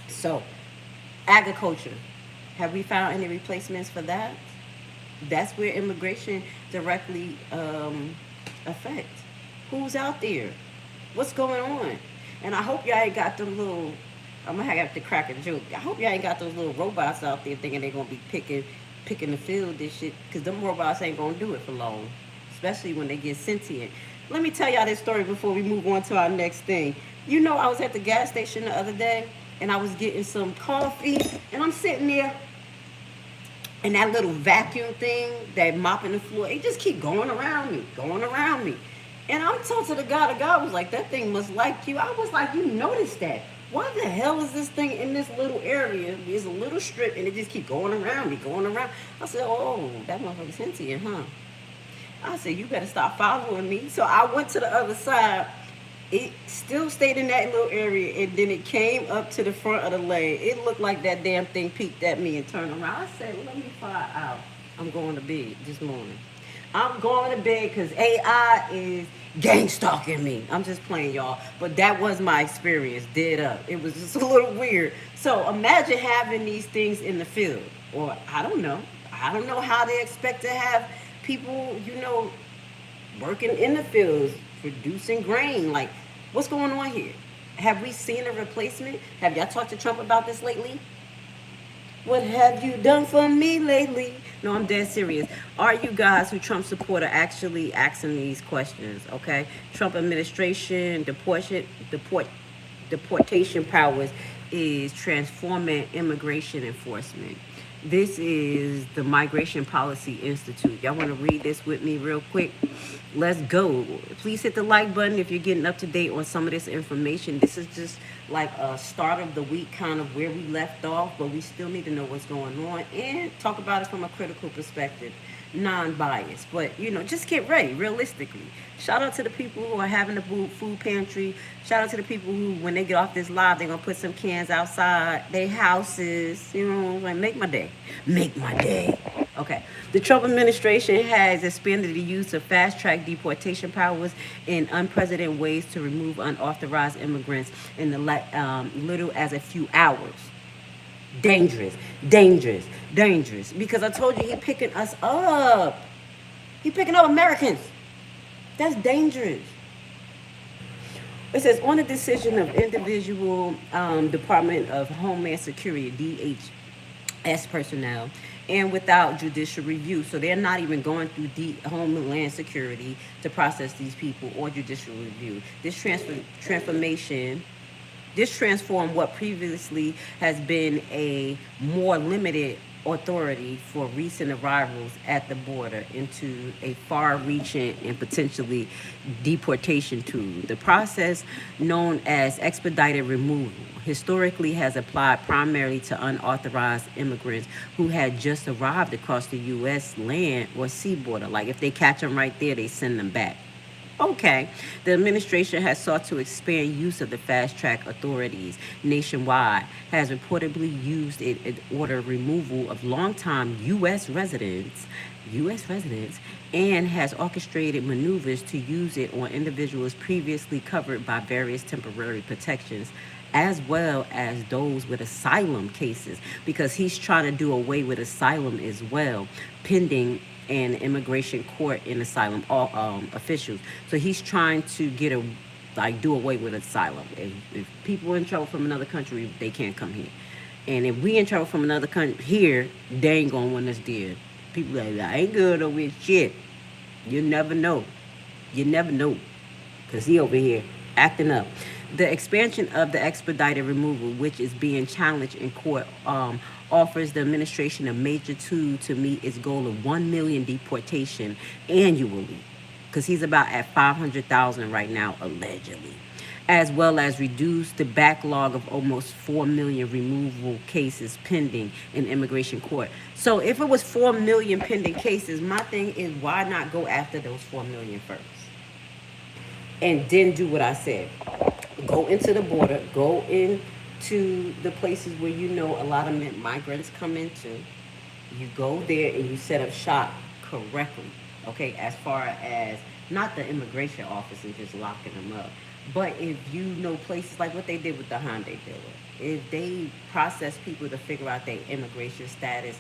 So, agriculture. Have we found any replacements for that? That's where immigration directly affects. Who's out there? What's going on? And I hope y'all ain't got them little. I'm gonna have to crack a joke. I hope y'all ain't got those little robots out there thinking they're gonna be picking the field and shit. Cause them robots ain't gonna do it for long, especially when they get sentient. Let me tell y'all this story before we move on to our next thing. You know, I was at the gas station the other day and I was getting some coffee, and I'm sitting there, and that little vacuum thing that mopping the floor, it just keep going around me, going around me. And I'm talking to the guy was like, that thing must like you. I was like, you noticed that. Why the hell is this thing in this little area? There's a little strip and it just keep going around me, going around. I said, oh, that motherfucker's sentient, huh? I said, you better stop following me. So I went to the other side. It still stayed in that little area, and then it came up to the front of the lane. It looked like that damn thing peeked at me and turned around. I said, well, let me find out. I'm going to bed this morning. I'm going to bed because AI is gang stalking me. I'm just playing, y'all. But that was my experience, dead up. It was just a little weird. So imagine having these things in the field. Or I don't know. I don't know how they expect to have people, you know, working in the fields, producing grain. Like, what's going on here? Have we seen a replacement? Have y'all talked to Trump about this lately? What have you done for me lately? No, I'm dead serious. Are you guys who Trump supporter actually asking these questions? Okay, Trump administration deportation powers is transforming immigration enforcement. This is the Migration Policy Institute. Y'all want to read this with me real quick? Let's go. Please hit the like button if you're getting up to date on some of this information. This is just like a start of the week, kind of where we left off, but we still need to know what's going on and talk about it from a critical perspective, non-biased. But, you know, just get ready, realistically. Shout out to the people who are having the food pantry. Shout out to the people who, when they get off this live, they're going to put some cans outside their houses. You know, like, make my day. Make my day. Okay. The Trump administration has expanded the use of fast-track deportation powers in unprecedented ways to remove unauthorized immigrants in the little as a few hours. Dangerous, dangerous, dangerous. Because I told you he picking us up. He picking up Americans. That's dangerous. It says, on the decision of individual Department of Homeland Security, DHS personnel, and without judicial review. So they're not even going through Homeland Security to process these people or judicial review. This transformed what previously has been a more limited authority for recent arrivals at the border into a far-reaching and potentially deportation tool. The process, known as expedited removal, historically has applied primarily to unauthorized immigrants who had just arrived across the U.S. land or sea border. Like, if they catch them right there, they send them back. Okay, the administration has sought to expand use of the fast-track authorities nationwide, has reportedly used it in order removal of longtime U.S. residents, and has orchestrated maneuvers to use it on individuals previously covered by various temporary protections, as well as those with asylum cases, because he's trying to do away with asylum as well, pending an immigration court and asylum officials. So he's trying to do away with asylum. If people in trouble from another country, they can't come here. And if we in trouble from another country here, they ain't gonna want us there. People like, I ain't good over with shit. You never know. You never know. Because he over here acting up. The expansion of the expedited removal, which is being challenged in court, offers the administration a major tool to meet its goal of 1 million deportation annually, because he's about at 500,000 right now, allegedly, as well as reduce the backlog of almost 4 million removal cases pending in immigration court. So if it was 4 million pending cases, my thing is, why not go after those 4 million first? And then do what I said. Go into the border, go into the places where you know a lot of migrants come into. You go there and you set up shop correctly, okay, as far as not the immigration office and just locking them up. But if you know places like what they did with the Hyundai dealer, if they process people to figure out their immigration status,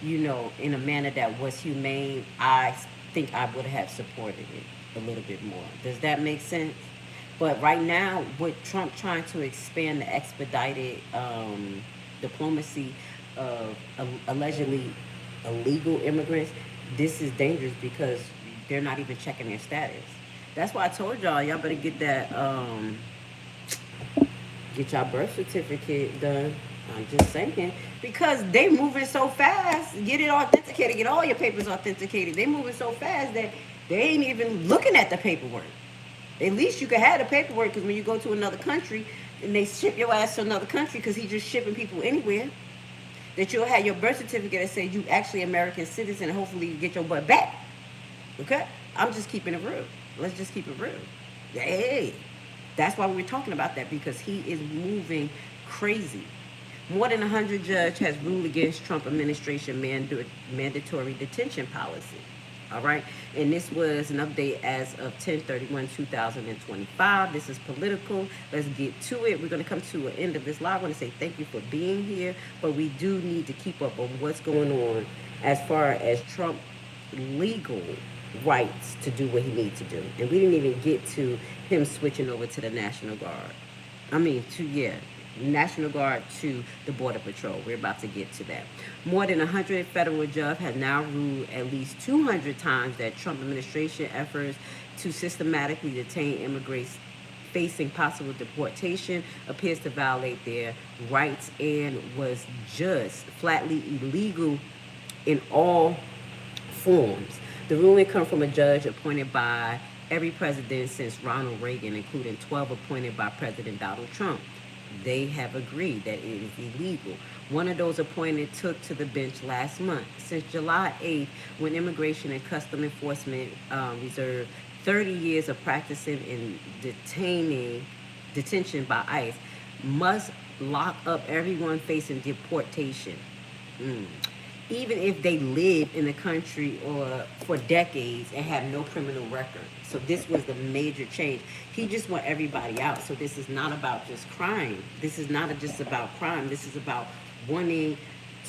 you know, in a manner that was humane, I think I would have supported it a little bit more. Does that make sense? But right now, with Trump trying to expand the expedited diplomacy of allegedly illegal immigrants, this is dangerous because they're not even checking their status. That's why I told y'all better get that get your birth certificate done. I'm just saying, because they moving so fast. Get it authenticated. Get all your papers authenticated. They moving so fast that they ain't even looking at the paperwork. At least you can have the paperwork, because when you go to another country and they ship your ass to another country, because he's just shipping people anywhere, that you'll have your birth certificate that says you actually American citizen, and hopefully you get your butt back. Okay? I'm just keeping it real. Let's just keep it real. Hey, that's why we were talking about that, because he is moving crazy. More than 100 judges has ruled against Trump administration mandatory detention policy. All right, and this was an update as of 10/31/2025. This is political. Let's get to it. We're going to come to an end of this live. I want to say thank you for being here, but we do need to keep up on what's going on as far as Trump legal rights to do what he needs to do. And we didn't even get to him switching over to the National Guard. National Guard to the Border Patrol. We're about to get to that. More than 100 federal judges have now ruled at least 200 times that Trump administration efforts to systematically detain immigrants facing possible deportation appears to violate their rights and was just flatly illegal in all forms. The ruling comes from a judge appointed by every president since Ronald Reagan, including 12 appointed by President Donald Trump. They have agreed that it is illegal. One of those appointed took to the bench last month. Since July 8th, when Immigration and Customs Enforcement reserved 30 years of practicing in detention by ICE, must lock up everyone facing deportation. Even if they live in the country or for decades and have no criminal record. So this was the major change. He just want everybody out. So this is not about just crime. This is not just about crime. This is about wanting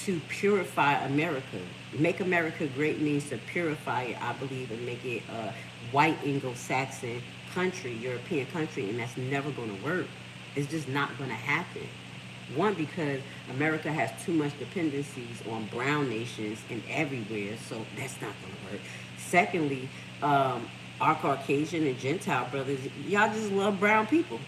to purify America. Make America great means to purify it, I believe, and make it a white Anglo-Saxon country, European country, and that's never going to work. It's just not going to happen. One, because America has too much dependencies on brown nations and everywhere, so that's not going to work. Secondly, our Caucasian and Gentile brothers, y'all just love brown people.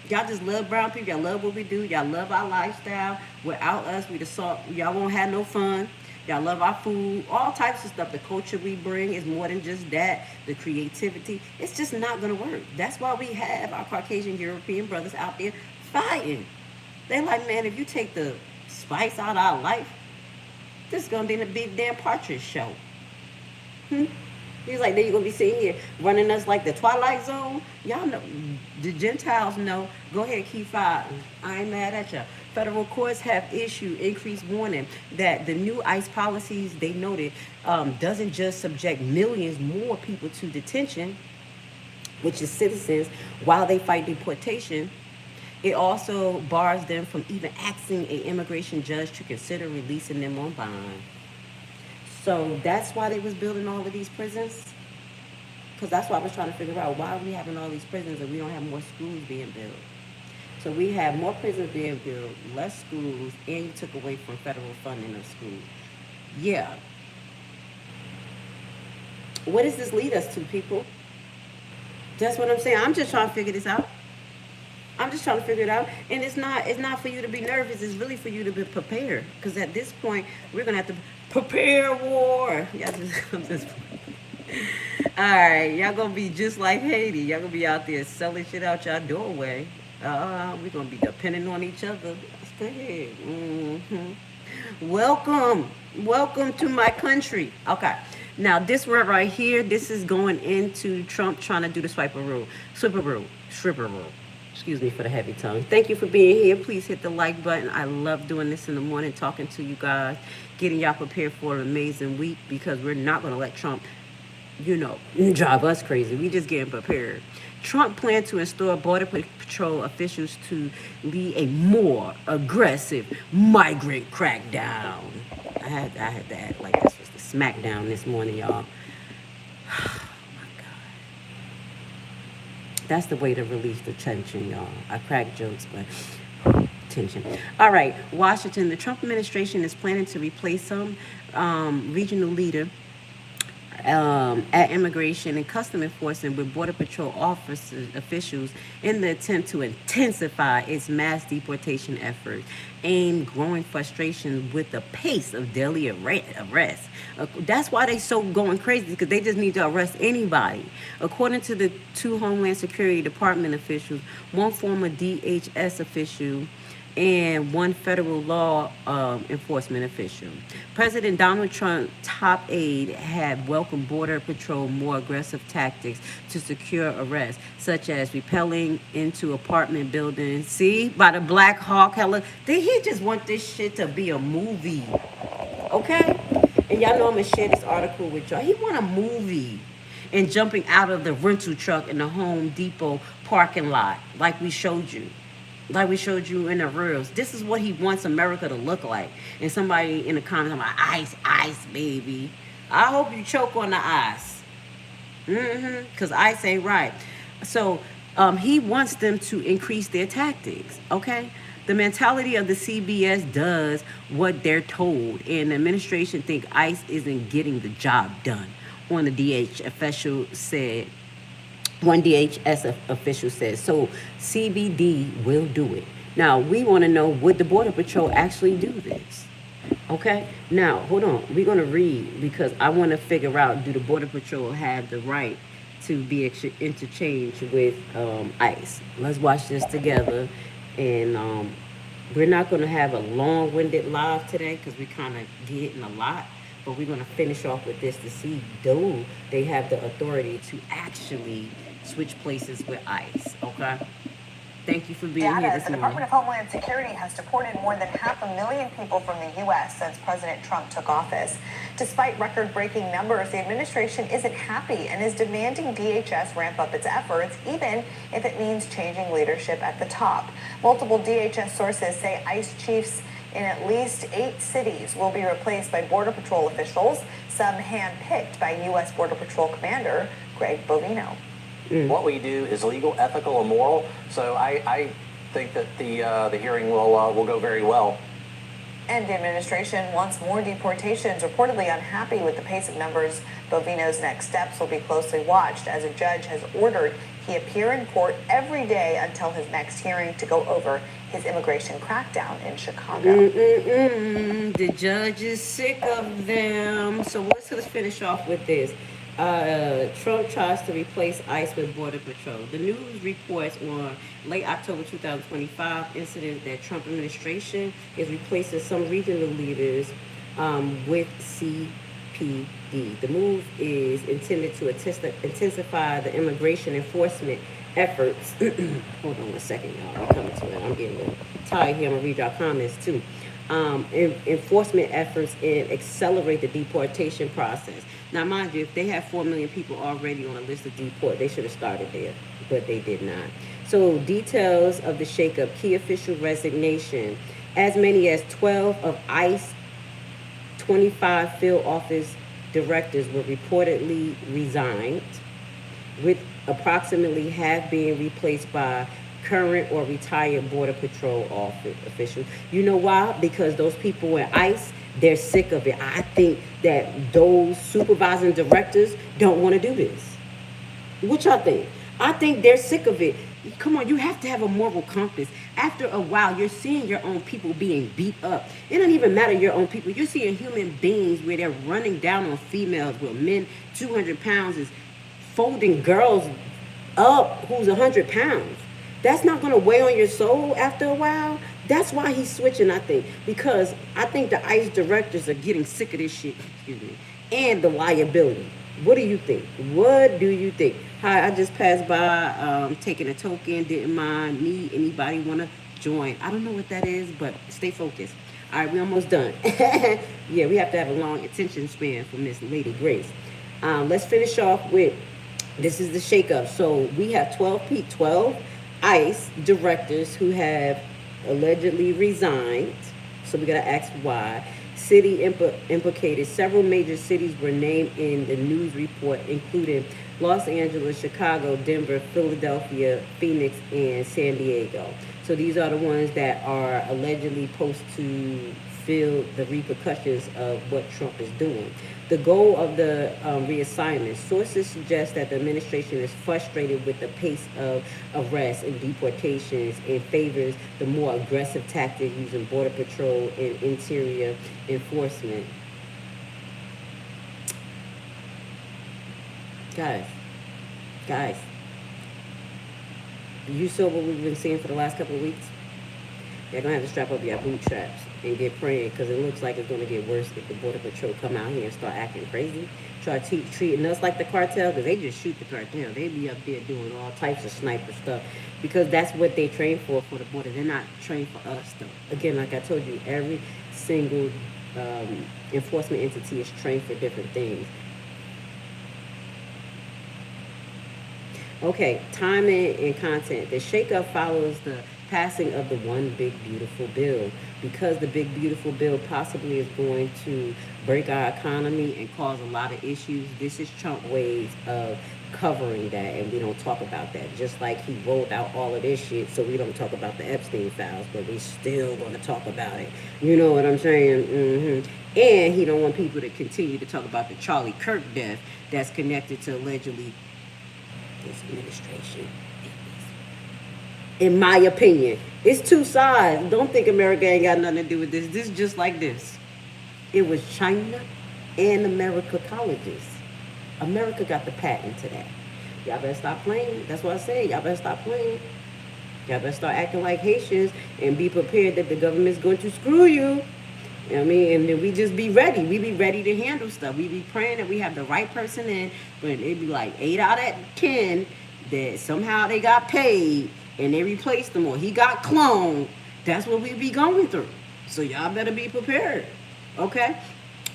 Y'all just love brown people. Y'all love what we do. Y'all love our lifestyle. Without us, we the salt. Y'all won't have no fun. Y'all love our food. All types of stuff. The culture we bring is more than just that. The creativity. It's just not going to work. That's why we have our Caucasian European brothers out there fighting. They're like, man, if you take the spice out of our life, this is going to be in a big damn partridge show. He's like, then you're going to be sitting here running us like the Twilight Zone. Y'all know, the Gentiles know. Go ahead, keep fighting. I ain't mad at you. Federal courts have issued increased warning that the new ICE policies, they noted, doesn't just subject millions more people to detention, which is citizens, while they fight deportation. It also bars them from even asking an immigration judge to consider releasing them on bond. So that's why they was building all of these prisons. Because that's why I was trying to figure out, why are we having all these prisons and we don't have more schools being built? So we have more prisons being built, less schools, and you took away from federal funding of schools. Yeah. What does this lead us to, people? That's what I'm saying. I'm just trying to figure this out. I'm just trying to figure it out. And it's not for you to be nervous. It's really for you to be prepared. Because at this point, we're going to have to prepare war. I'm just all right. Y'all going to be just like Haiti. Y'all going to be out there selling shit out y'all doorway. We're going to be depending on each other. Let's go ahead. Welcome to my country. Okay. Now, this word right here, this is going into Trump trying to do the swiper rule. Stripper rule. Excuse me for the heavy tongue. Thank you for being here. Please hit the like button. I love doing this in the morning, talking to you guys, getting y'all prepared for an amazing week, because we're not going to let Trump, drive us crazy. We just getting prepared. Trump planned to install Border Patrol officials to lead a more aggressive migrant crackdown. I had to act like this was the smackdown this morning, y'all. That's the way to release the tension, y'all. I crack jokes, but tension. All right, Washington. The Trump administration is planning to replace some regional leader at Immigration and Custom Enforcement with Border Patrol officials in the attempt to intensify its mass deportation efforts and growing frustration with the pace of daily arrests. That's why they so going crazy, because they just need to arrest anybody. According to the 2 Homeland Security Department officials, 1 former DHS official, and 1 federal law enforcement official. President Donald Trump's top aide had welcomed Border Patrol more aggressive tactics to secure arrests, such as repelling into apartment buildings. See, by the Black Hawk heli. He just want this shit to be a movie, okay? And y'all know I'm gonna share this article with y'all. He want a movie. And jumping out of the rental truck in the Home Depot parking lot, like we showed you. Like we showed you in the reels. This is what he wants America to look like. And somebody in the comments, I'm like, ice, baby. I hope you choke on the ice. Because ice ain't right. So he wants them to increase their tactics, okay? The mentality of the CBS does what they're told. And the administration think ICE isn't getting the job done. One DHS official said, so CBD will do it. Now, we want to know, would the Border Patrol actually do this? Okay? Now, hold on. We're going to read, because I want to figure out, do the Border Patrol have the right to be interchanged with ICE? Let's watch this together. And we're not going to have a long-winded live today, because we kind of getting a lot. But we're going to finish off with this to see, do they have the authority to actually switch places with ICE, okay? Thank you for being here this
the
morning.
Department of Homeland Security has deported more than 500,000 people from the U.S. since President Trump took office. Despite record-breaking numbers, the administration isn't happy and is demanding DHS ramp up its efforts, even if it means changing leadership at the top. Multiple DHS sources say ICE chiefs in at least 8 cities will be replaced by Border Patrol officials, some hand-picked by U.S. Border Patrol Commander Greg Bovino.
What we do is legal, ethical, and moral, so I think that the hearing will go very well.
And the administration wants more deportations, reportedly unhappy with the pace of numbers. Bovino's next steps will be closely watched, as a judge has ordered he appear in court every day until his next hearing to go over his immigration crackdown in Chicago.
The judge is sick of them. So let's finish off with this. Trump tries to replace ICE with Border Patrol. The news reports on late October 2025 incident that Trump administration is replacing some regional leaders with CPD. The move is intended to intensify the immigration enforcement efforts. Hold on a second, y'all. We're coming to it. I'm getting a little tired here. I'm going to read y'all comments too. Enforcement efforts and accelerate the deportation process. Now, mind you, if they have 4 million people already on a list of deport, they should have started there, but they did not. So, details of the shakeup: key official resignation. As many as 12 of ICE 25 field office directors were reportedly resigned, with approximately half being replaced by current or retired Border Patrol officials. You know why? Because those people in ICE, they're sick of it. I think that those supervising directors don't want to do this. What y'all think? I think they're sick of it. Come on, you have to have a moral compass. After a while, you're seeing your own people being beat up. It don't even matter your own people. You're seeing human beings where they're running down on females, where men 200 pounds is folding girls up who's 100 pounds. That's not going to weigh on your soul after a while. That's why he's switching, I think. Because I think the ICE directors are getting sick of this shit. Excuse me. And the liability. What do you think? What do you think? Hi, I just passed by, taking a token. Didn't mind me. Anybody want to join? I don't know what that is, but stay focused. All right, we're almost done. Yeah, we have to have a long attention span from Miss Lady Grace. Let's finish off with, this is the shakeup. So we have 12 ICE directors who have allegedly resigned. So we got to ask why. city implicated. Several major cities were named in the news report, including Los Angeles, Chicago, Denver, Philadelphia, Phoenix, and San Diego. So these are the ones that are allegedly supposed to feel the repercussions of what Trump is doing. The goal of the reassignment. Sources suggest that the administration is frustrated with the pace of arrests and deportations and favors the more aggressive tactic using Border Patrol and interior enforcement. Guys, you saw what we've been seeing for the last couple of weeks? You're going to have to strap up your bootstraps and get praying, because it looks like it's going to get worse if the Border Patrol come out here and start acting crazy. Try treating us like the cartel, because they just shoot the cartel. They be up there doing all types of sniper stuff, because that's what they train for the border. They're not trained for us, though. Again, like I told you, every single enforcement entity is trained for different things. Okay, timing and content. The shakeup follows the passing of the One Big Beautiful Bill, because the Big Beautiful Bill possibly is going to break our economy and cause a lot of issues. This is Trump's ways of covering that, and we don't talk about that. Just like he rolled out all of this shit, so we don't talk about the Epstein files, but we still going to talk about it. You know what I'm saying? And he don't want people to continue to talk about the Charlie Kirk death that's connected to allegedly this administration. In my opinion, it's two sides. Don't think America ain't got nothing to do with this. This is just like this. It was China and America colleges. America got the patent to that. Y'all better stop playing. That's what I say. Y'all better stop playing. Y'all better start acting like Haitians and be prepared that the government's going to screw you. You know what I mean? And then we just be ready. We be ready to handle stuff. We be praying that we have the right person in, but it be like 8 out of 10 that somehow they got paid and they replaced them, or he got cloned. That's what we be going through. So y'all better be prepared. Okay?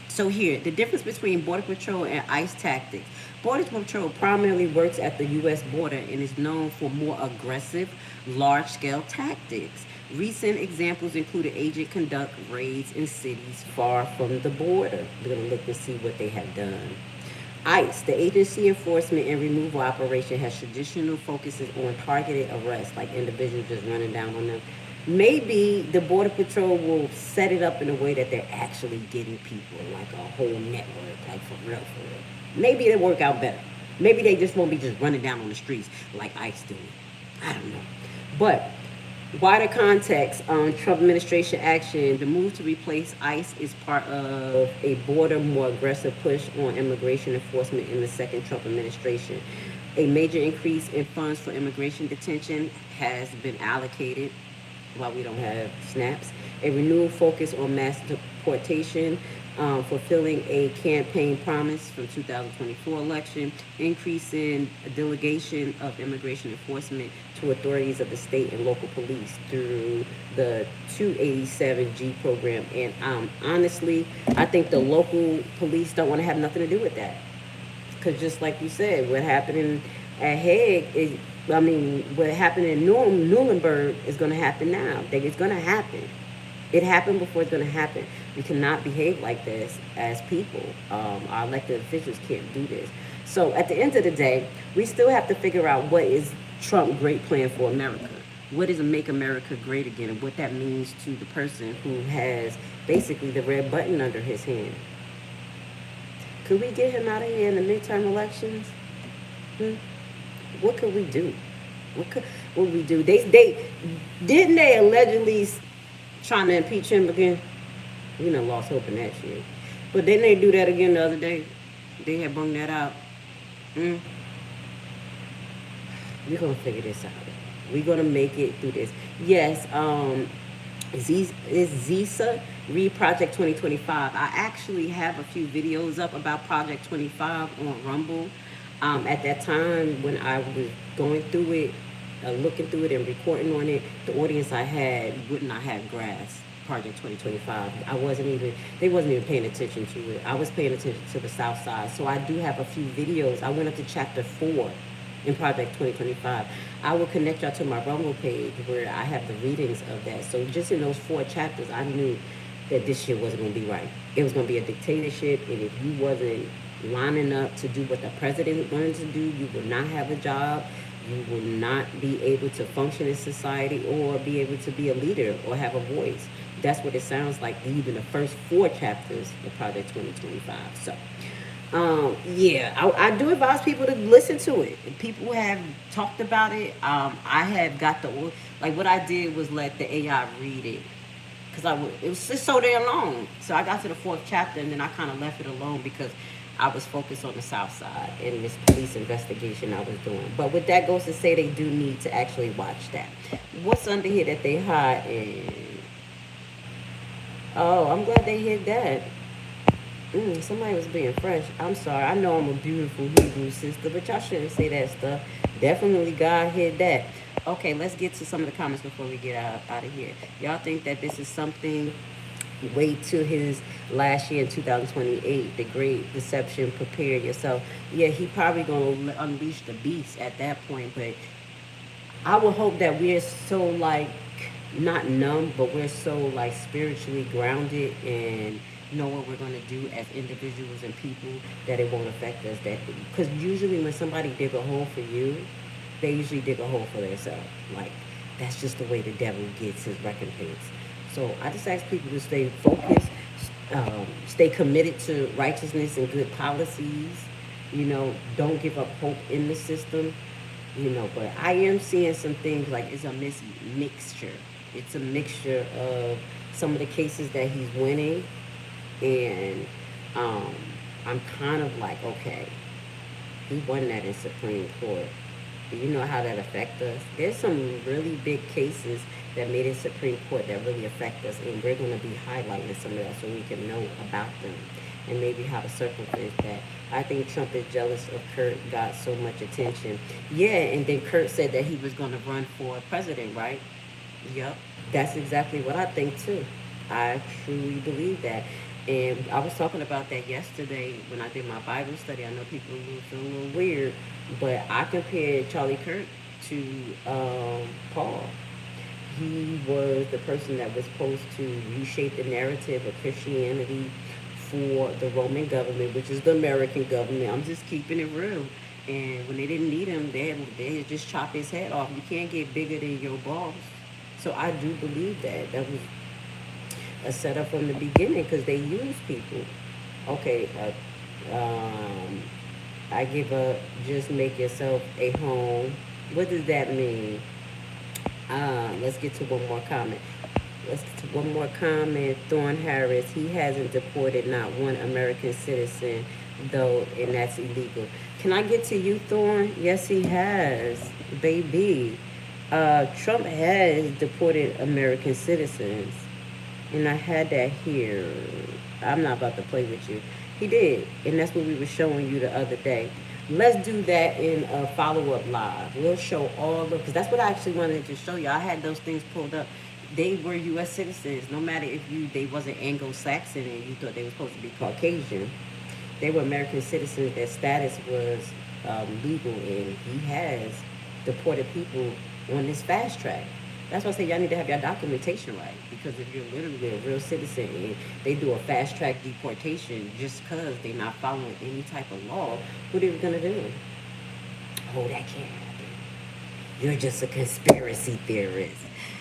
So here, the difference between Border Patrol and ICE tactics. Border Patrol primarily works at the U.S. border and is known for more aggressive, large-scale tactics. Recent examples include an agent conduct raids in cities far from the border. We're going to look to see what they have done. ICE, the agency enforcement and removal operation, has traditional focuses on targeted arrests, like individuals just running down on them. Maybe the Border Patrol will set it up in a way that they're actually getting people, like a whole network, like for real. Maybe it'll work out better. Maybe they just won't be just running down on the streets like ICE doing. I don't know. But wider context on Trump administration action, the move to replace ICE is part of a broader, more aggressive push on immigration enforcement in the second Trump administration. A major increase in funds for immigration detention has been allocated while we don't have snaps. A renewed focus on mass deportation, fulfilling a campaign promise from 2024 election, increasing a delegation of immigration enforcement to authorities of the state and local police through the 287G program. And honestly, I think the local police don't want to have nothing to do with that. Because just like you said, what happened at Hague what happened in Nuremberg is going to happen now. It's going to happen. It happened before it's going to happen. We cannot behave like this as people. Our elected officials can't do this. So at the end of the day, we still have to figure out what is Trump's great plan for America. What is Make America Great Again, and what that means to the person who has basically the red button under his hand. Could we get him out of here in the midterm elections? What could we do? What would we do? They didn't they allegedly trying to impeach him again? We done lost hope in that shit. But didn't they do that again the other day? They had brung that out. We're gonna figure this out. We're gonna make it through this. Yes, is Zisa Read Project 2025. I actually have a few videos up about Project 25 on Rumble. At that time when I was going through it, looking through it and recording on it, the audience I had would not have grasped Project 2025. They wasn't even paying attention to it. I was paying attention to the South Side. So I do have a few videos. I went up to chapter 4 in Project 2025. I will connect y'all to my Rumble page where I have the readings of that. So just in those 4 chapters, I knew that this shit wasn't going to be right. It was going to be a dictatorship, and if you wasn't lining up to do what the president wanted to do, you would not have a job. You will not be able to function in society or be able to be a leader or have a voice. That's what it sounds like, even the first 4 chapters of Project 2025. So, yeah, I do advise people to listen to it. People have talked about it. I have got like what I did was let the AI read it because it was just so damn long. So I got to the 4th chapter and then I kind of left it alone because I was focused on the South Side and this police investigation I was doing. But with that goes to say they do need to actually watch that. What's under here that they hide? And oh, I'm glad they hid that. Somebody was being fresh. I'm sorry. I know I'm a beautiful Hebrew sister, but y'all shouldn't say that stuff. Definitely God hid that. Okay, let's get to some of the comments before we get out of here. Y'all think that this is something, wait till his last year in 2028, the great deception, prepare yourself. Yeah, he probably going to unleash the beast at that point, but I would hope that we're so like not numb, but we're so like spiritually grounded and know what we're going to do as individuals and people that it won't affect us. That because usually when somebody dig a hole for you, they usually dig a hole for themselves. Like that's just the way the devil gets his recompense. So I just ask people to stay focused, stay committed to righteousness and good policies. You know, don't give up hope in the system. You know, but I am seeing some things like it's a mixture. It's a mixture of some of the cases that he's winning, and I'm kind of like, okay, he won that in Supreme Court. Do you know how that affect us? There's some really big cases that made it Supreme Court that really affect us, and we're going to be highlighting some of that so we can know about them and maybe how to circumvent that. I think Trump is jealous of Kurt got so much attention. Yeah, and then Kurt said that he was going to run for president, right? Yep. That's exactly what I think too. I truly believe that. And I was talking about that yesterday when I did my Bible study. I know people will feel a little weird, but I compared Charlie Kirk to Paul. He was the person that was supposed to reshape the narrative of Christianity for the Roman government, which is the American government. I'm just keeping it real. And when they didn't need him, they had just chop his head off. You can't get bigger than your boss. So I do believe that was a setup from the beginning because they use people. Okay, I give up. Just make yourself a home. What does that mean? Let's get to one more comment. Thorn Harris, he hasn't deported not one American citizen, though, and that's illegal. Can I get to you, Thorn? Yes, he has, baby. Trump has deported American citizens, and I had that here. I'm not about to play with you. He did, and that's what we were showing you the other day. Let's do that in a follow-up live. We'll show all of, because that's what I actually wanted to show you. I had those things pulled up. They were U.S. citizens. No matter if they wasn't Anglo-Saxon and you thought they were supposed to be Caucasian, they were American citizens. Their status was legal, and he has deported people on this fast track. That's why I say y'all need to have your documentation right, because if you're literally a real citizen and they do a fast track deportation just because they're not following any type of law, what are you gonna do? Oh, that can't happen. You're just a conspiracy theorist.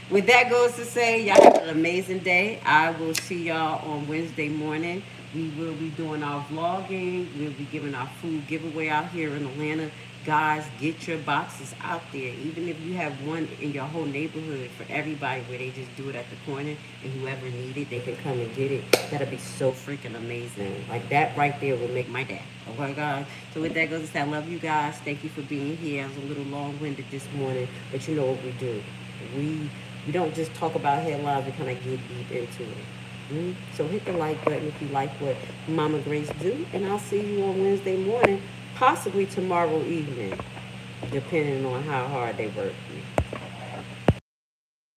With that goes to say, y'all have an amazing day. I will see y'all on Wednesday morning. We will be doing our vlogging. We'll be giving our food giveaway out here in Atlanta. Guys, get your boxes out there. Even if you have one in your whole neighborhood for everybody where they just do it at the corner and whoever needs it, they can come and get it. That'll be so freaking amazing. Like that right there will make my day. Okay, guys? So with that goes to say, I love you guys. Thank you for being here. I was a little long-winded this morning, but you know what we do. We don't just talk about headlines, we kind of get deep into it. So hit the like button if you like what Mama Grace do, and I'll see you on Wednesday morning, possibly tomorrow evening, depending on how hard they work.